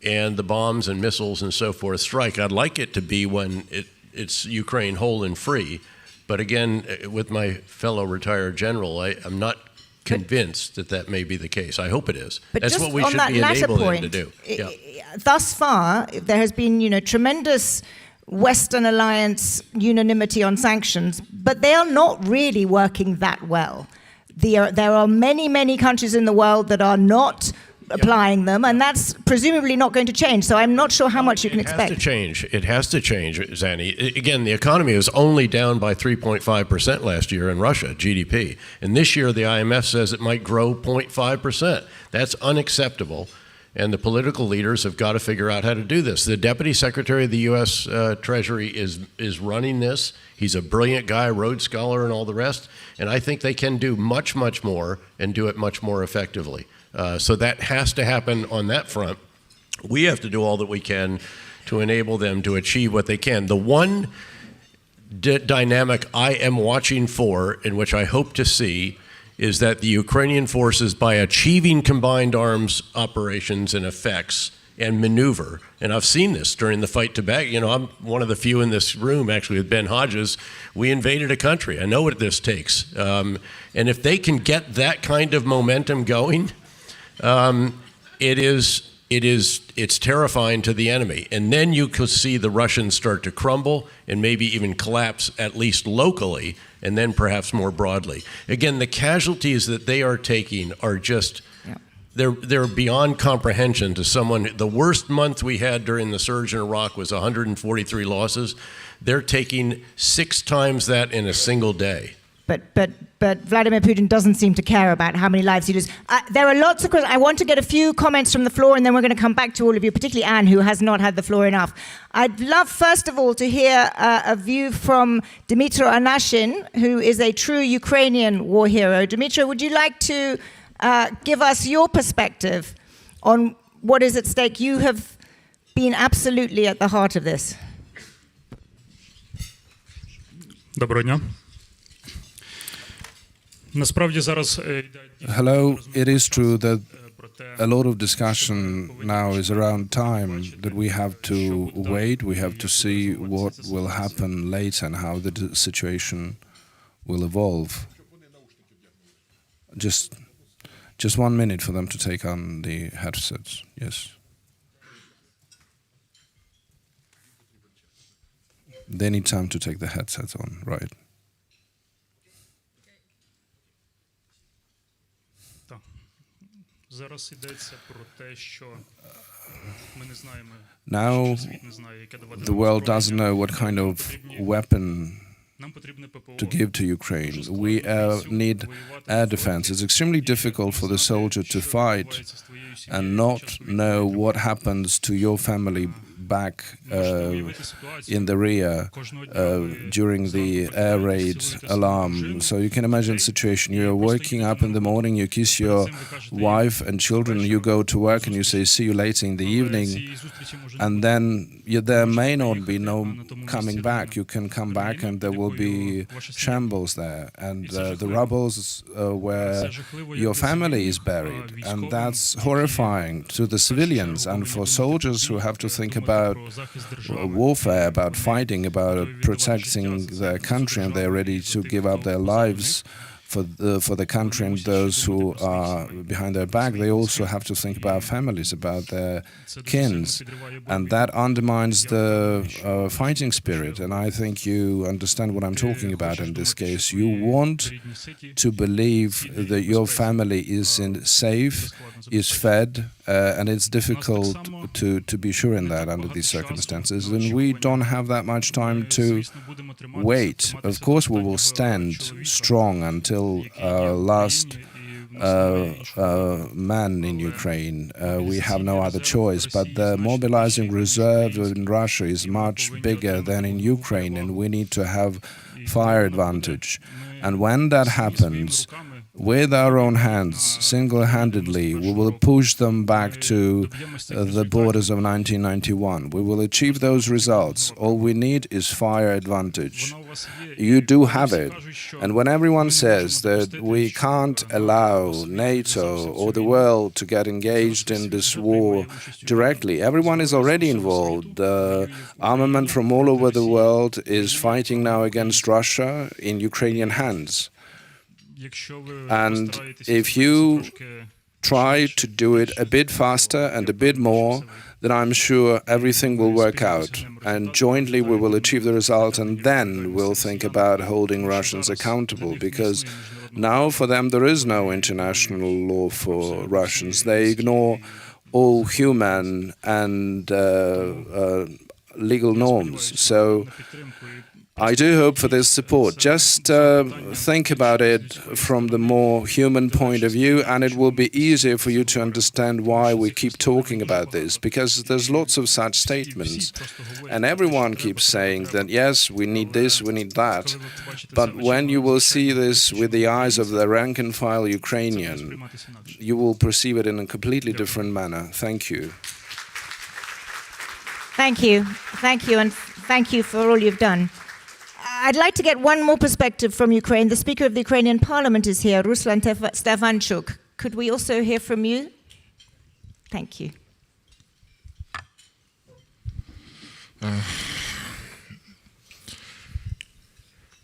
and the bombs and missiles and so forth strike. I'd like it to be when it's Ukraine whole and free. But again, with my fellow retired general, I'm not convinced that may be the case. I hope it is. But that's what we should be enabling them to do. Yeah. Thus far, there has been, tremendous Western alliance unanimity on sanctions, but they are not really working that well. There are many, many countries in the world that are not applying them, and that's presumably not going to change. So I'm not sure how much you can expect. It has to change, Zanny. Again, the economy was only down by 3.5% last year in Russia, GDP. And this year, the IMF says it might grow 0.5%. That's unacceptable. And the political leaders have got to figure out how to do this. The Deputy Secretary of the U.S. Treasury is running this. He's a brilliant guy, Rhodes Scholar and all the rest. And I think they can do much, much more and do it much more effectively. So that has to happen on that front. We have to do all that we can to enable them to achieve what they can. The one dynamic I am watching for, in which I hope to see, is that the Ukrainian forces, by achieving combined arms operations and effects and maneuver, and I've seen this during the fight to back, I'm one of the few in this room, actually, with Ben Hodges. We invaded a country. I know what this takes. And if they can get that kind of momentum going, it's terrifying to the enemy. And then you could see the Russians start to crumble and maybe even collapse, at least locally, and then perhaps more broadly. Again, the casualties that they are taking are just, they're beyond comprehension to someone. The worst month we had during the surge in Iraq was 143 losses. They're taking 6 times that in a single day. But Vladimir Putin doesn't seem to care about how many lives he loses. There are lots of questions. I want to get a few comments from the floor, and then we're going to come back to all of you, particularly Anne, who has not had the floor enough. I'd love, first of all, to hear a view from Dmytro Anashin, who is a true Ukrainian war hero. Dmytro, would you like to give us your perspective on what is at stake? You have been absolutely at the heart of this. Доброго дня. Hello, it is true that a lot of discussion now is around time, that we have to wait, we have to see what will happen later and how the situation will evolve. Just 1 minute for them to take on the headsets. Yes. They need time to take the headsets on, right? Now the world doesn't know what kind of weapon to give to Ukraine. We need air defense. It's extremely difficult for the soldier to fight and not know what happens to your family back in the rear during the air raid alarm. So you can imagine the situation. You're waking up in the morning, you kiss your wife and children, you go to work and you say, see you later in the evening, and then there may not be no coming back. You can come back and there will be shambles there, and the rubbles where your family is buried, and that's horrifying to the civilians and for soldiers who have to think about warfare, about fighting, about protecting their country, and they're ready to give up their lives for the country and those who are behind their back. They also have to think about families, about their kins, and that undermines the fighting spirit. And I think you understand what I'm talking about in this case. You want to believe that your family is safe, is fed, and it's difficult to be sure in that under these circumstances. And we don't have that much time to wait. Of course, we will stand strong until last man in Ukraine. We have no other choice, but the mobilizing reserve in Russia is much bigger than in Ukraine, and we need to have fire advantage. And when that happens, with our own hands, single-handedly, we will push them back to the borders of 1991. We will achieve those results. All we need is fire advantage. You do have it. And when everyone says that we can't allow NATO or the world to get engaged in this war directly, everyone is already involved. Armament from all over the world is fighting now against Russia in Ukrainian hands. And if you try to do it a bit faster and a bit more, then I'm sure everything will work out. And jointly we will achieve the result, and then we'll think about holding Russians accountable, because now for them there is no international law for Russians. They ignore all human and legal norms. So I do hope for this support. Just think about it from the more human point of view, and it will be easier for you to understand why we keep talking about this, because there's lots of such statements, and everyone keeps saying that, yes, we need this, we need that, but when you will see this with the eyes of the rank-and-file Ukrainian, you will perceive it in a completely different manner. Thank you. Thank you. Thank you, and thank you for all you've done. I'd like to get one more perspective from Ukraine. The Speaker of the Ukrainian Parliament is here, Ruslan Stefanchuk. Could we also hear from you? Thank you.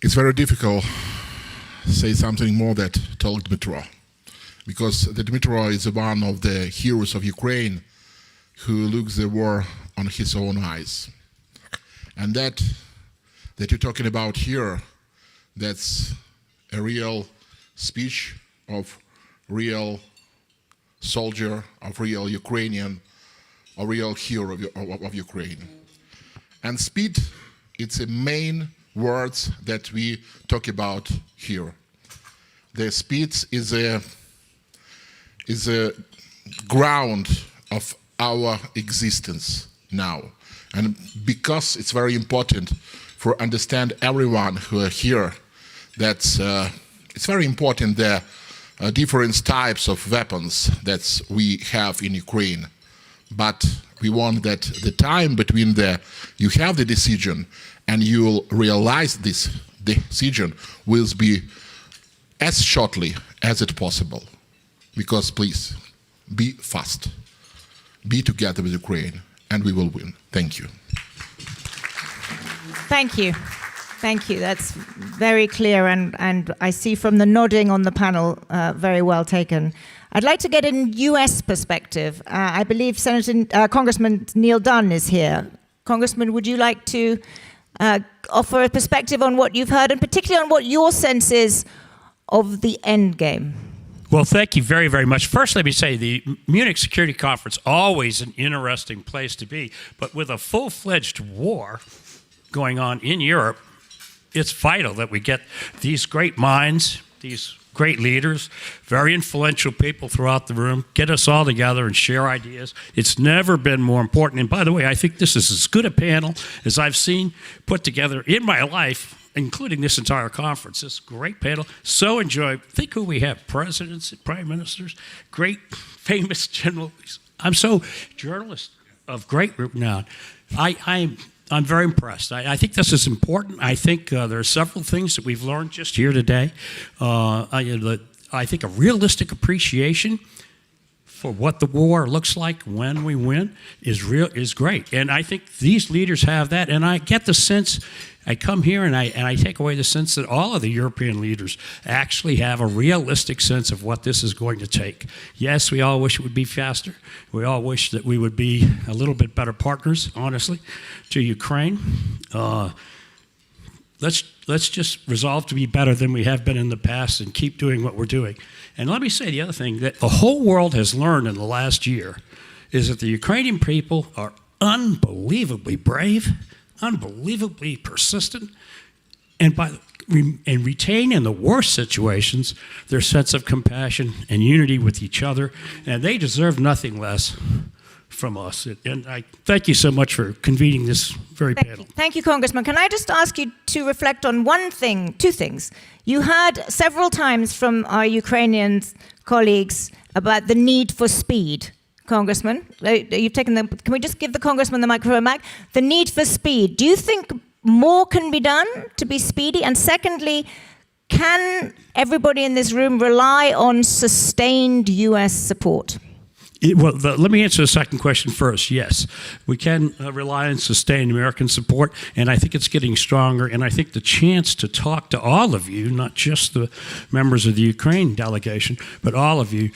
It's very difficult to say something more that told Dmytro, because Dmytro is one of the heroes of Ukraine who looks the war on his own eyes. And that you're talking about here, that's a real speech of real soldier, of real Ukrainian, a real hero of Ukraine. And speed, it's the main words that we talk about here. The speed is a ground of our existence now. And because it's very important for understand everyone who are here, that it's very important the different types of weapons that we have in Ukraine. But we want that the time between you have the decision and you'll realize this decision will be as shortly as it possible. Because please, Be fast. Be together with Ukraine, and we will win. Thank you. Thank you. Thank you. That's very clear, and I see from the nodding on the panel, very well taken. I'd like to get a U.S. perspective. I believe Congressman Neil Dunn is here. Congressman, would you like to offer a perspective on what you've heard, and particularly on what your sense is of the end game? Well, thank you very, very much. First, let me say the Munich Security Conference, always an interesting place to be, but with a full-fledged war going on in Europe, it's vital that we get these great minds, these great leaders, very influential people throughout the room, get us all together and share ideas. It's never been more important. And by the way, I think this is as good a panel as I've seen put together in my life, including this entire conference. This great panel, so enjoyable. Think who we have, presidents, prime ministers, great famous generals. I'm so journalists of great renown. I'm very impressed. I think this is important. I think there are several things that we've learned just here today. I think a realistic appreciation for what the war looks like when we win is great. And I think these leaders have that. And I get the sense, I come here and I take away the sense that all of the European leaders actually have a realistic sense of what this is going to take. Yes, we all wish it would be faster. We all wish that we would be a little bit better partners, honestly, to Ukraine. Let's just resolve to be better than we have been in the past and keep doing what we're doing. And let me say the other thing that the whole world has learned in the last year is that the Ukrainian people are unbelievably brave, unbelievably persistent, and retain in the worst situations their sense of compassion and unity with each other, and they deserve nothing less from us. And I thank you so much for convening this very panel. Thank you, Congressman. Can I just ask you to reflect on two things? You heard several times from our Ukrainian colleagues about the need for speed. Congressman, you've taken them. Can we just give the Congressman the microphone back? The need for speed. Do you think more can be done to be speedy? And secondly, can everybody in this room rely on sustained U.S. support? Let me answer the second question first. Yes, we can rely on sustained American support, and I think it's getting stronger. And I think the chance to talk to all of you, not just the members of the Ukraine delegation, but all of you,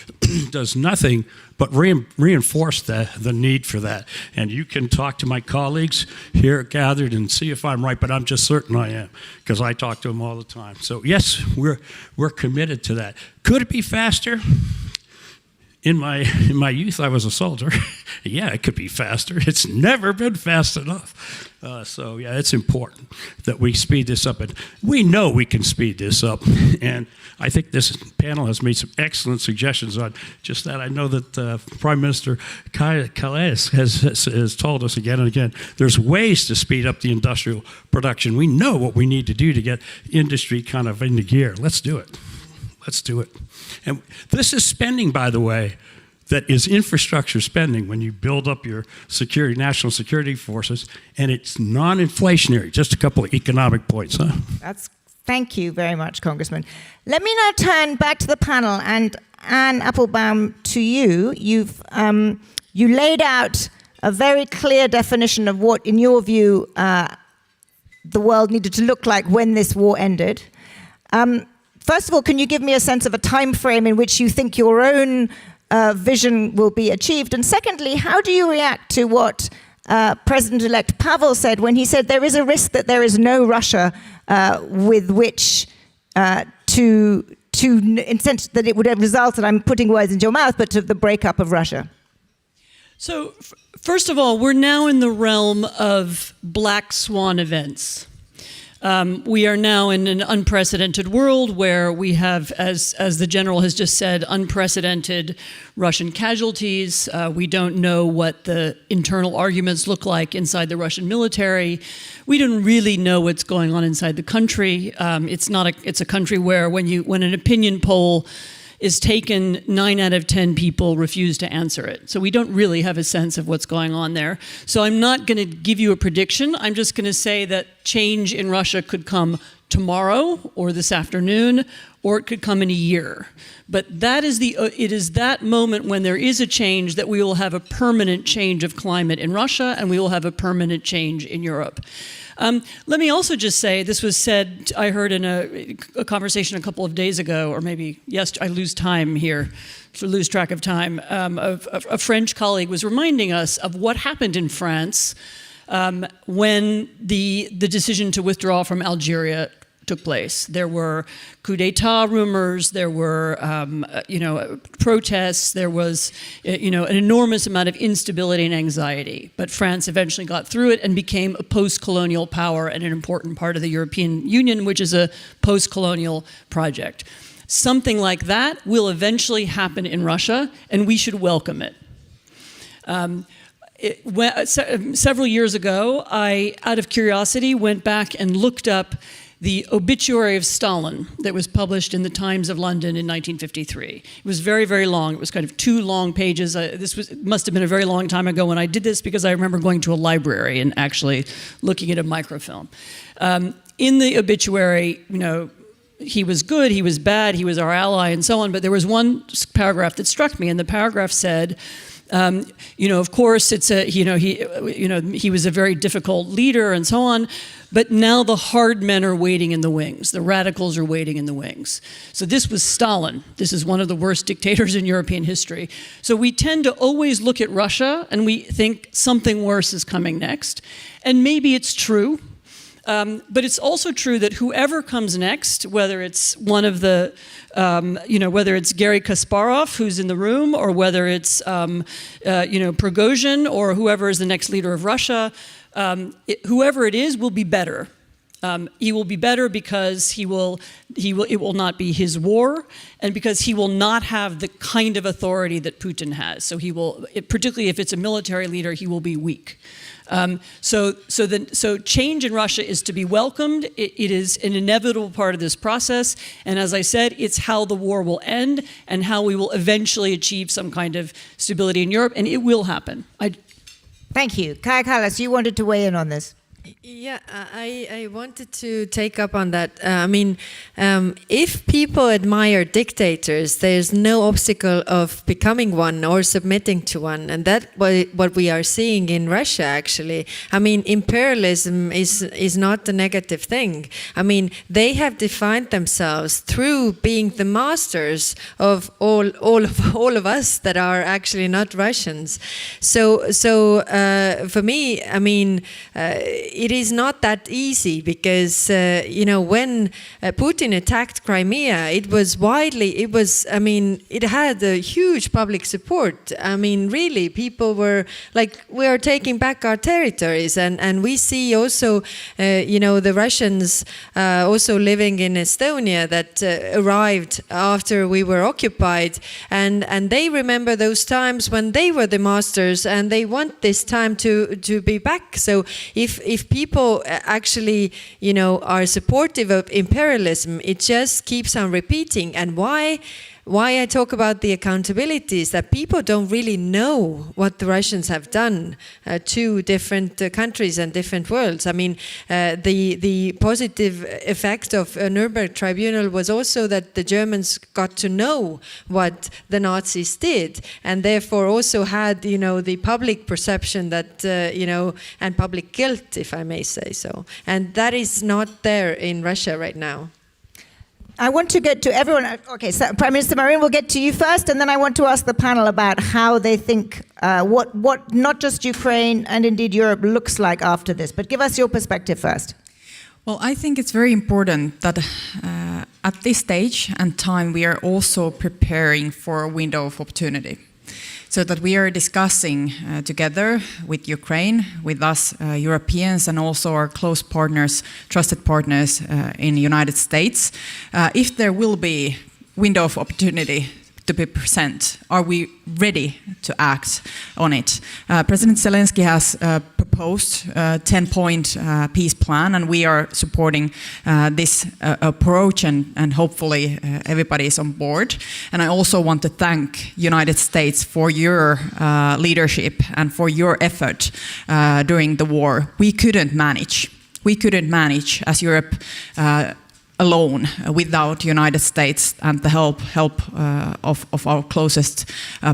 does nothing but reinforce the need for that. And you can talk to my colleagues here gathered and see if I'm right, but I'm just certain I am, because I talk to them all the time. So yes, we're committed to that. Could it be faster? In my youth, I was a soldier. Yeah, it could be faster. It's never been fast enough. So yeah, it's important that we speed this up. And we know we can speed this up. And I think this panel has made some excellent suggestions on just that. I know that Prime Minister Kalais has told us again and again, there's ways to speed up the industrial production. We know what we need to do to get industry kind of into gear. Let's do it. Let's do it. And this is spending, by the way, that is infrastructure spending when you build up your national security forces, and it's non-inflationary. Just a couple of economic points, huh? Thank you very much, Congressman. Let me now turn back to the panel, and Anne Applebaum, to you. You laid out a very clear definition of what, in your view, the world needed to look like when this war ended. First of all, can you give me a sense of a time frame in which you think your own vision will be achieved? And secondly, how do you react to what President-elect Pavel said when he said there is a risk that there is no Russia with which that it would have resulted, I'm putting words into your mouth, but to the breakup of Russia? So, first of all, we're now in the realm of black swan events. We are now in an unprecedented world where we have, as the general has just said, unprecedented Russian casualties. We don't know what the internal arguments look like inside the Russian military. We don't really know what's going on inside the country. It's a country where when an opinion poll is taken, 9 out of 10 people refuse to answer it. So we don't really have a sense of what's going on there. So I'm not going to give you a prediction. I'm just going to say that change in Russia could come tomorrow or this afternoon, or it could come in a year. But that is it is that moment when there is a change that we will have a permanent change of climate in Russia, and we will have a permanent change in Europe. Let me also just say, this was said, I heard in a conversation a couple of days ago, or maybe, yes, I lose time here, to lose track of time. A French colleague was reminding us of what happened in France when the decision to withdraw from Algeria took place. There were coup d'etat rumors, there were protests, there was an enormous amount of instability and anxiety. But France eventually got through it and became a post-colonial power and an important part of the European Union, which is a post-colonial project. Something like that will eventually happen in Russia, and we should welcome it. Several years ago, I, out of curiosity, went back and looked up the obituary of Stalin that was published in the Times of London in 1953. It was very, very long. It was kind of 2 long pages. It must have been a very long time ago when I did this, because I remember going to a library and actually looking at a microfilm. In the obituary, he was good, he was bad, he was our ally, and so on. But there was one paragraph that struck me, and the paragraph said, of course, it's he was a very difficult leader and so on, but now the hard men are waiting in the wings. The radicals are waiting in the wings. So this was Stalin. This is one of the worst dictators in European history. So we tend to always look at Russia and we think something worse is coming next. And maybe it's true. But it's also true that whoever comes next, whether it's one of the, whether it's Garry Kasparov, who's in the room, or whether it's, Prigozhin, or whoever is the next leader of Russia, whoever it is will be better. He will be better because it will not be his war, and because he will not have the kind of authority that Putin has. So he will, particularly if it's a military leader, he will be weak. So change in Russia is to be welcomed. It is an inevitable part of this process. And as I said, it's how the war will end and how we will eventually achieve some kind of stability in Europe. And it will happen. Thank you. Kaja Kallas, you wanted to weigh in on this. Yeah, I wanted to take up on that. If people admire dictators, there's no obstacle of becoming one or submitting to one. And that's what we are seeing in Russia, actually. Imperialism is not a negative thing. They have defined themselves through being the masters of all of us that are actually not Russians. So for me, it is not that easy, because when Putin attacked Crimea, it had a huge public support. Really, people were like, we are taking back our territories, and we see also the Russians also living in Estonia that arrived after we were occupied, and they remember those times when they were the masters, and they want this time to be back. So if people actually, are supportive of imperialism, it just keeps on repeating. And why I talk about the accountability is that people don't really know what the Russians have done to different countries and different worlds. The positive effect of a Nuremberg Tribunal was also that the Germans got to know what the Nazis did, and therefore also had, the public perception that, and public guilt, if I may say so. And that is not there in Russia right now. I want to get to everyone. Okay, so Prime Minister Marin, we'll get to you first, and then I want to ask the panel about how they think what not just Ukraine and indeed Europe looks like after this. But give us your perspective first. Well, I think it's very important that at this stage and time we are also preparing for a window of opportunity, so that we are discussing together with Ukraine, with us Europeans, and also our close partners, trusted partners in the United States, if there will be window of opportunity to be present? Are we ready to act on it? President Zelensky has proposed a 10-point peace plan, and we are supporting this approach, and hopefully everybody is on board. And I also want to thank United States for your leadership and for your effort during the war. We couldn't manage as Europe alone without United States and the help of our closest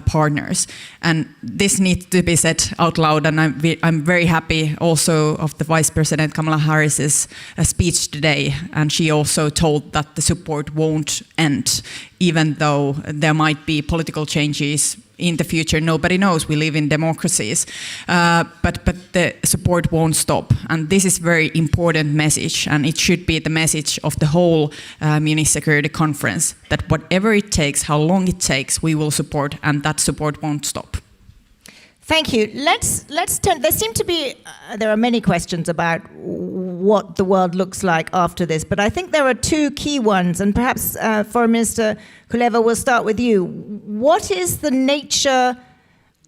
partners. And this needs to be said out loud, and I'm very happy also of the Vice President Kamala Harris's speech today, and she also told that the support won't end, even though there might be political changes in the future. Nobody knows. We live in democracies. But the support won't stop. And this is a very important message, and it should be the message of the whole Munich Security Conference, that whatever it takes, how long it takes, we will support, and that support won't stop. Thank you. Let's turn. There seem to be there are many questions about what the world looks like after this, but I think there are two key ones, and perhaps Foreign Minister Kuleva, will start with you. What is the nature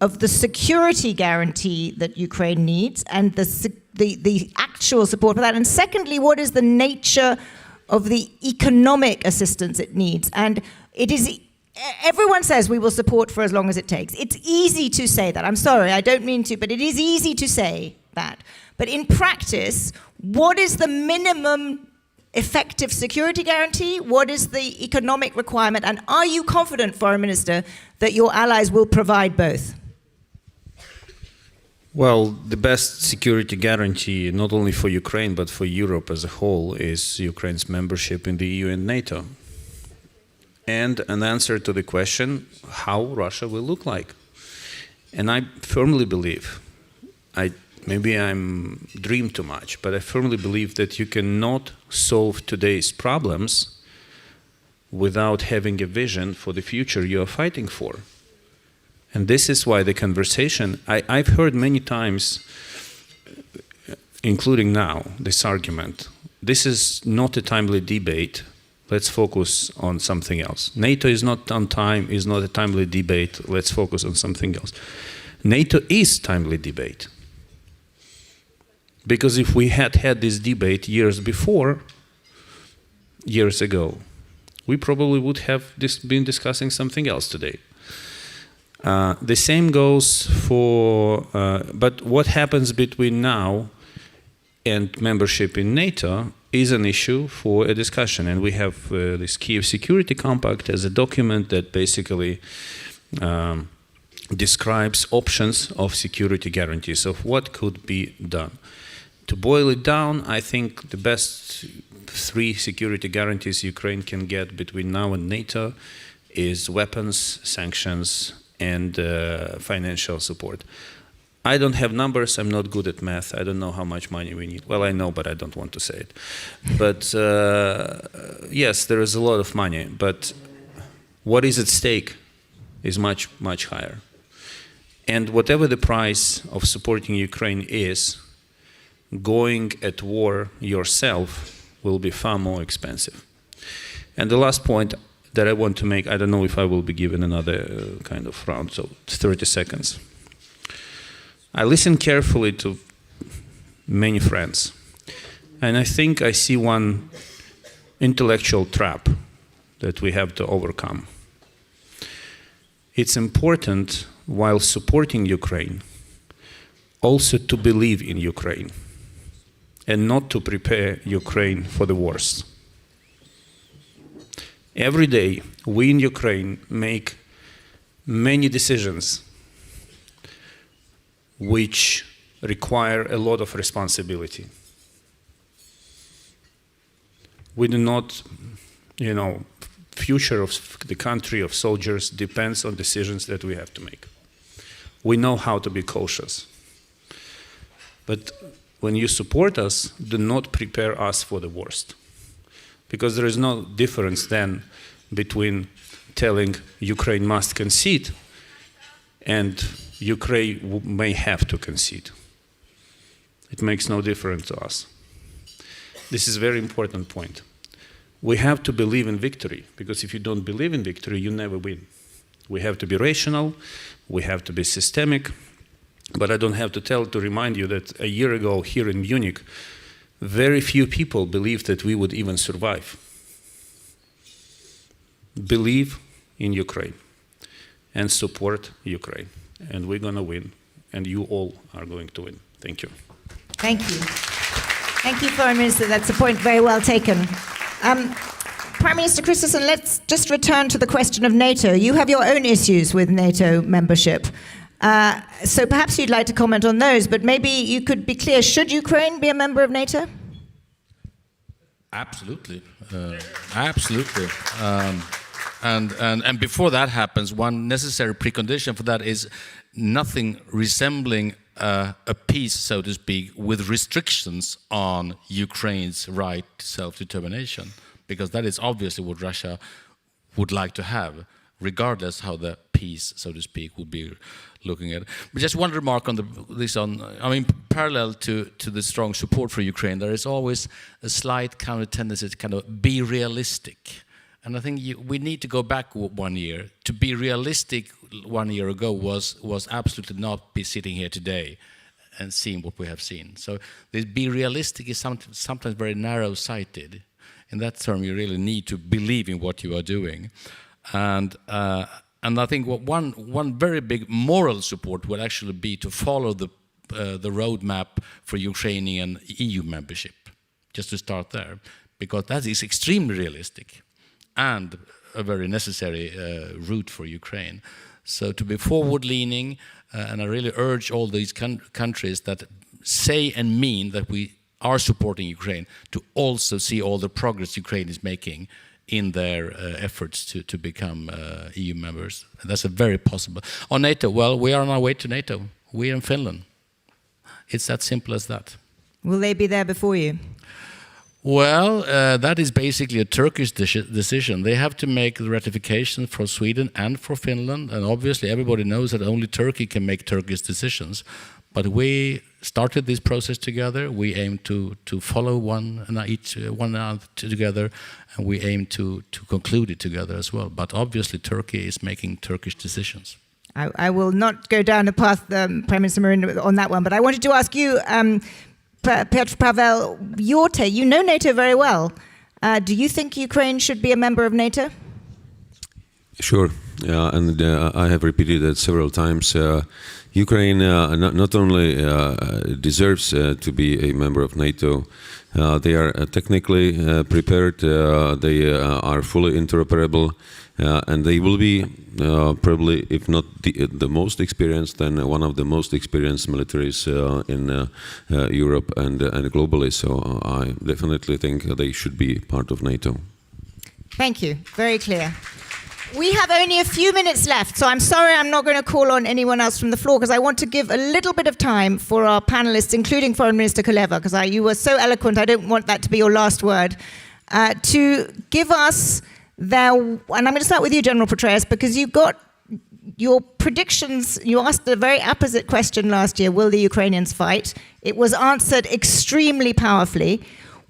of the security guarantee that Ukraine needs, and the actual support for that? And secondly, what is the nature of the economic assistance it needs? And it is. Everyone says we will support for as long as it takes. It's easy to say that. I'm sorry, I don't mean to, but it is easy to say that. But in practice, what is the minimum effective security guarantee? What is the economic requirement? And are you confident, Foreign Minister, that your allies will provide both? Well, the best security guarantee, not only for Ukraine, but for Europe as a whole, is Ukraine's membership in the EU and NATO. And an answer to the question how Russia will look like. And I firmly believe, maybe I'm dream too much, but I firmly believe that you cannot solve today's problems without having a vision for the future you are fighting for. And this is why the conversation, I've heard many times, including now, this argument. This is not a timely debate. Let's focus on something else. NATO is not on time, is not a timely debate. Let's focus on something else. NATO is timely debate. Because if we had had this debate years ago, we probably would have been discussing something else today. The same goes for, but what happens between now and membership in NATO is an issue for a discussion. And we have this Kiev Security Compact as a document that basically describes options of security guarantees of what could be done. To boil it down, I think the best 3 security guarantees Ukraine can get between now and NATO is weapons, sanctions, and financial support. I don't have numbers, I'm not good at math, I don't know how much money we need. Well, I know, but I don't want to say it. But yes, there is a lot of money, but what is at stake is much, much higher. And whatever the price of supporting Ukraine is, going at war yourself will be far more expensive. And the last point that I want to make, I don't know if I will be given another kind of round, so 30 seconds. I listen carefully to many friends, and I think I see one intellectual trap that we have to overcome. It's important, while supporting Ukraine, also to believe in Ukraine and not to prepare Ukraine for the worst. Every day, we in Ukraine make many decisions which require a lot of responsibility. We do not, future of the country, of soldiers, depends on decisions that we have to make. We know how to be cautious. But when you support us, do not prepare us for the worst. Because there is no difference then between telling Ukraine must concede and Ukraine may have to concede. It makes no difference to us. This is a very important point. We have to believe in victory, because if you don't believe in victory, you never win. We have to be rational, we have to be systemic, but I don't have to remind you that a year ago here in Munich, very few people believed that we would even survive. Believe in Ukraine and support Ukraine, and we're going to win, and you all are going to win. Thank you. Thank you. Thank you, Foreign Minister. That's a point very well taken. Prime Minister Christensen, let's just return to the question of NATO. You have your own issues with NATO membership. So perhaps you'd like to comment on those, but maybe you could be clear, should Ukraine be a member of NATO? Absolutely. Absolutely. And before that happens, one necessary precondition for that is nothing resembling a peace, so to speak, with restrictions on Ukraine's right to self-determination, because that is obviously what Russia would like to have, regardless how the peace, so to speak, would be looking at. But just one remark on parallel to the strong support for Ukraine, there is always a slight counter tendency to kind of be realistic. And I think we need to go back 1 year. To be realistic 1 year ago was absolutely not be sitting here today and seeing what we have seen. So this be realistic is sometimes very narrow-sighted. In that term, you really need to believe in what you are doing. And I think one very big moral support would actually be to follow the roadmap for Ukrainian EU membership, just to start there, because that is extremely realistic and a very necessary route for Ukraine. So to be forward-leaning, and I really urge all these countries that say and mean that we are supporting Ukraine to also see all the progress Ukraine is making in their efforts to become EU members. And that's a very possible. On NATO, well, we are on our way to NATO. We are in Finland. It's that simple as that. Will they be there before you? Well, that is basically a Turkish decision. They have to make the ratification for Sweden and for Finland, and obviously everybody knows that only Turkey can make Turkish decisions. But we started this process together. We aim to follow one another together, and we aim to conclude it together as well. But obviously Turkey is making Turkish decisions. I will not go down the path, Prime Minister Marin, on that one, but I wanted to ask you, Petr Pavel, your take. You know NATO very well. Do you think Ukraine should be a member of NATO? Sure, and I have repeated that several times. Ukraine not only deserves to be a member of NATO, they are technically prepared, they are fully interoperable, and they will be probably, if not the most experienced, then one of the most experienced militaries in Europe and globally. So I definitely think they should be part of NATO. Thank you. Very clear. We have only a few minutes left, so I'm sorry I'm not going to call on anyone else from the floor, because I want to give a little bit of time for our panelists, including Foreign Minister Kuleva, because you were so eloquent, I don't want that to be your last word, to give us their, and I'm going to start with you, General Petraeus, because you've got your predictions. You asked a very opposite question last year, will the Ukrainians fight? It was answered extremely powerfully.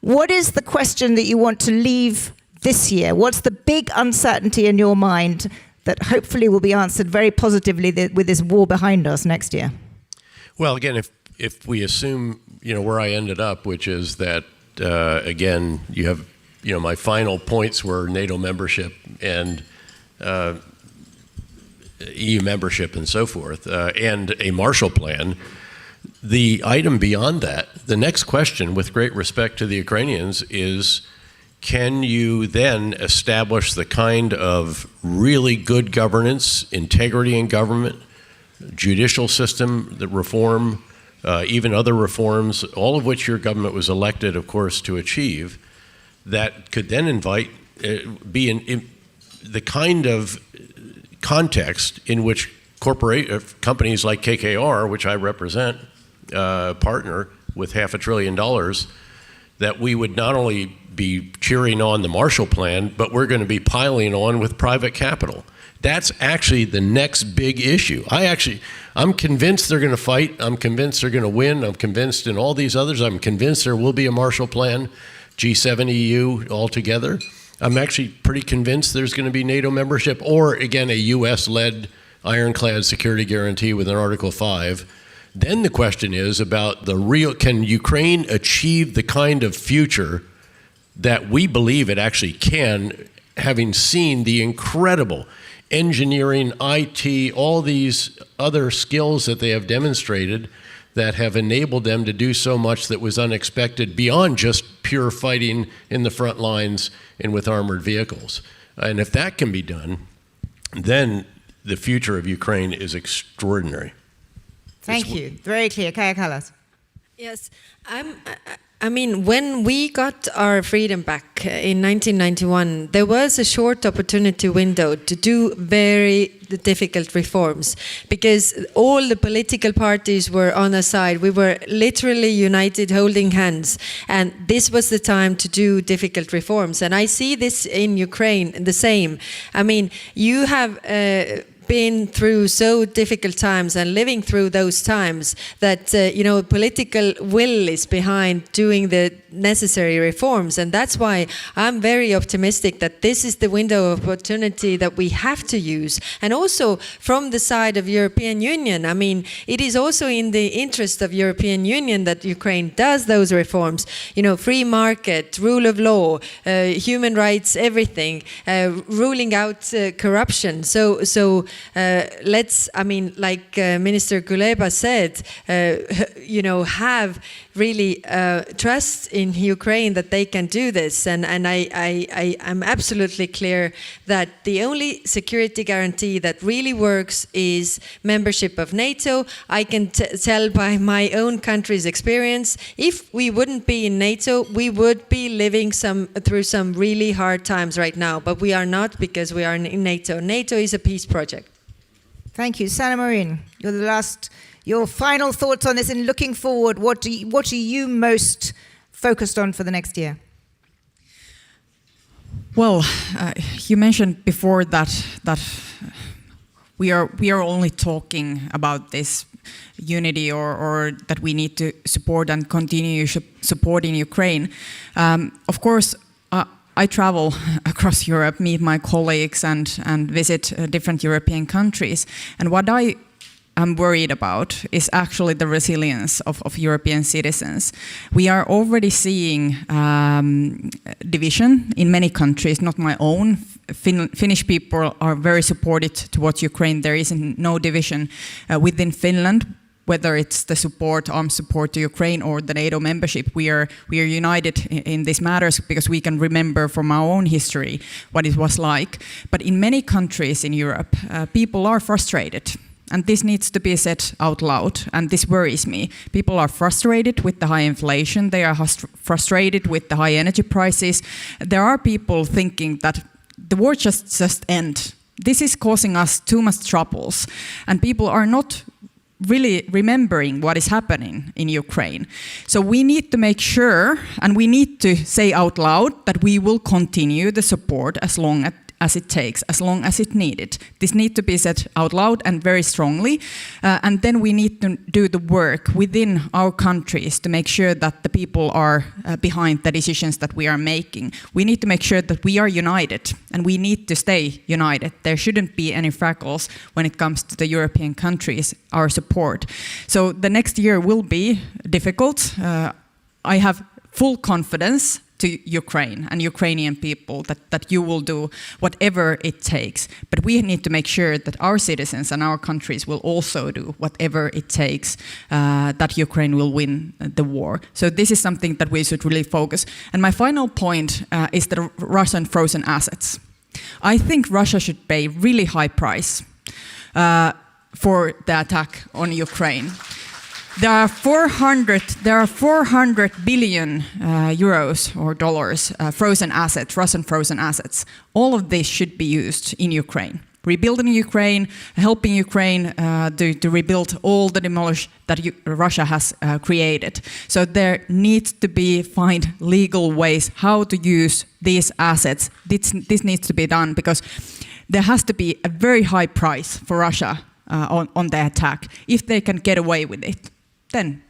What is the question that you want to leave this year? What's the big uncertainty in your mind that hopefully will be answered very positively with this war behind us next year? Well, again, if we assume, where I ended up, which is that, again, you have, my final points were NATO membership and EU membership and so forth, and a Marshall Plan. The item beyond that, the next question, with great respect to the Ukrainians, is, can you then establish the kind of really good governance, integrity in government, judicial system, the reform, even other reforms, all of which your government was elected, of course, to achieve, that could then be in the kind of context in which companies like KKR, which I represent, partner with $500 billion, that we would not only be cheering on the Marshall Plan, but we're going to be piling on with private capital. That's actually the next big issue. I'm convinced they're going to fight. I'm convinced they're going to win. I'm convinced in all these others. I'm convinced there will be a Marshall Plan, G7 EU all together. I'm actually pretty convinced there's going to be NATO membership, or again, a US-led ironclad security guarantee within Article 5. Then the question is about can Ukraine achieve the kind of future that we believe it actually can, having seen the incredible engineering, IT, all these other skills that they have demonstrated that have enabled them to do so much that was unexpected beyond just pure fighting in the front lines and with armored vehicles. And if that can be done, then the future of Ukraine is extraordinary. Thank you. Very clear. Kaya Kallas. Yes, I mean, when we got our freedom back in 1991, there was a short opportunity window to do very difficult reforms because all the political parties were on our side. We were literally united, holding hands, and this was the time to do difficult reforms. And I see this in Ukraine the same. I mean, you have been through so difficult times and living through those times that political will is behind doing the necessary reforms, and that's why I'm very optimistic that this is the window of opportunity that we have to use. And also from the side of European Union, I mean, it is also in the interest of European Union that Ukraine does those reforms. Free market, rule of law, human rights, everything, ruling out corruption. So let's, I mean, like Minister Kuleba said, have really trust in Ukraine that they can do this. And I'm absolutely clear that the only security guarantee that really works is membership of NATO. I can tell by my own country's experience, if we wouldn't be in NATO, we would be living through some really hard times right now. But we are not, because we are in NATO. NATO is a peace project. Thank you. Sanna Marin, you're the last. Your final thoughts on this and looking forward, what are you most focused on for the next year? Well, you mentioned before that we are only talking about this unity or that we need to support and continue supporting Ukraine. Of course, I travel across Europe, meet my colleagues and visit different European countries. And what I'm worried about is actually the resilience of European citizens. We are already seeing division in many countries, not my own. Finnish people are very supportive towards Ukraine. There is no division within Finland, whether it's the armed support to Ukraine or the NATO membership. We are united in these matters because we can remember from our own history what it was like. But in many countries in Europe, people are frustrated. And this needs to be said out loud, and this worries me. People are frustrated with the high inflation. They are frustrated with the high energy prices. There are people thinking that the war just end. This is causing us too much troubles, and people are not really remembering what is happening in Ukraine. So we need to make sure, and we need to say out loud that we will continue the support as long as it takes, as long as it's needed. This needs to be said out loud and very strongly. And then we need to do the work within our countries to make sure that the people are behind the decisions that we are making. We need to make sure that we are united, and we need to stay united. There shouldn't be any freckles when it comes to the European countries, our support. So the next year will be difficult. I have full confidence to Ukraine and Ukrainian people that you will do whatever it takes. But we need to make sure that our citizens and our countries will also do whatever it takes that Ukraine will win the war. So this is something that we should really focus. And my final point is the Russian frozen assets. I think Russia should pay really high price for the attack on Ukraine. There are 400 billion euros or dollars frozen assets, Russian frozen assets. All of this should be used in Ukraine. Rebuilding Ukraine, helping Ukraine to rebuild all the demolish that Russia has created. So there needs to be find legal ways how to use these assets. This needs to be done because there has to be a very high price for Russia on the attack. If they can get away with it, then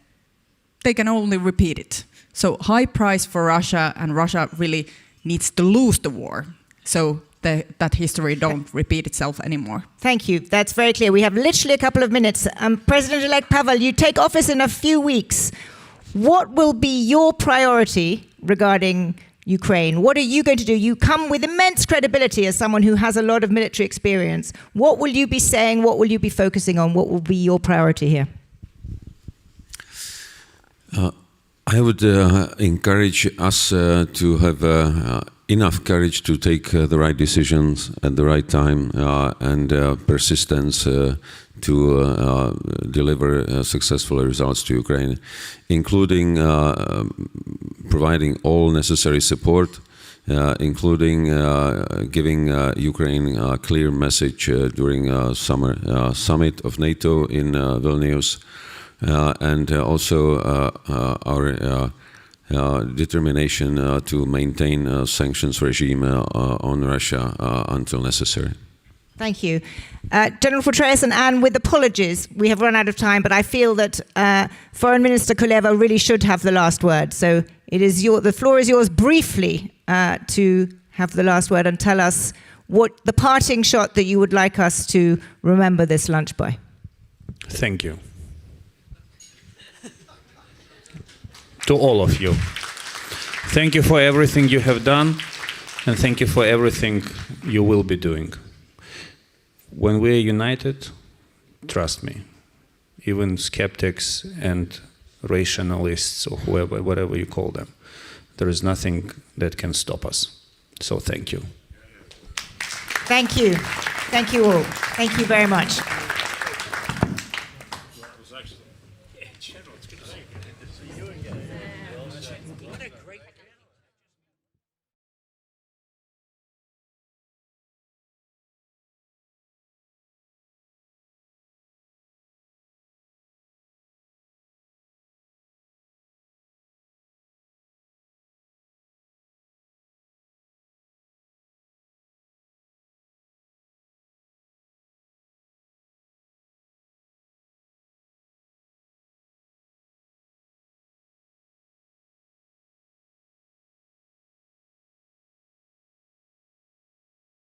they can only repeat it. So high price for Russia, and Russia really needs to lose the war, so that history don't repeat itself anymore. Thank you. That's very clear. We have literally a couple of minutes. President-elect Pavel, you take office in a few weeks. What will be your priority regarding Ukraine? What are you going to do? You come with immense credibility as someone who has a lot of military experience. What will you be saying? What will you be focusing on? What will be your priority here? I would encourage us to have enough courage to take the right decisions at the right time and persistence to deliver successful results to Ukraine, including providing all necessary support, including giving Ukraine a clear message during summer summit of NATO in Vilnius, and also our determination to maintain a sanctions regime on Russia until necessary. Thank you. General Petraeus and Anne, with apologies, we have run out of time, but I feel that Foreign Minister Kuleva really should have the last word. So the floor is yours briefly to have the last word and tell us what the parting shot that you would like us to remember this lunch by. Thank you. To all of you. Thank you for everything you have done, and thank you for everything you will be doing. When we are united, trust me, even skeptics and rationalists or whoever, whatever you call them, there is nothing that can stop us. So thank you. Thank you. Thank you all. Thank you very much.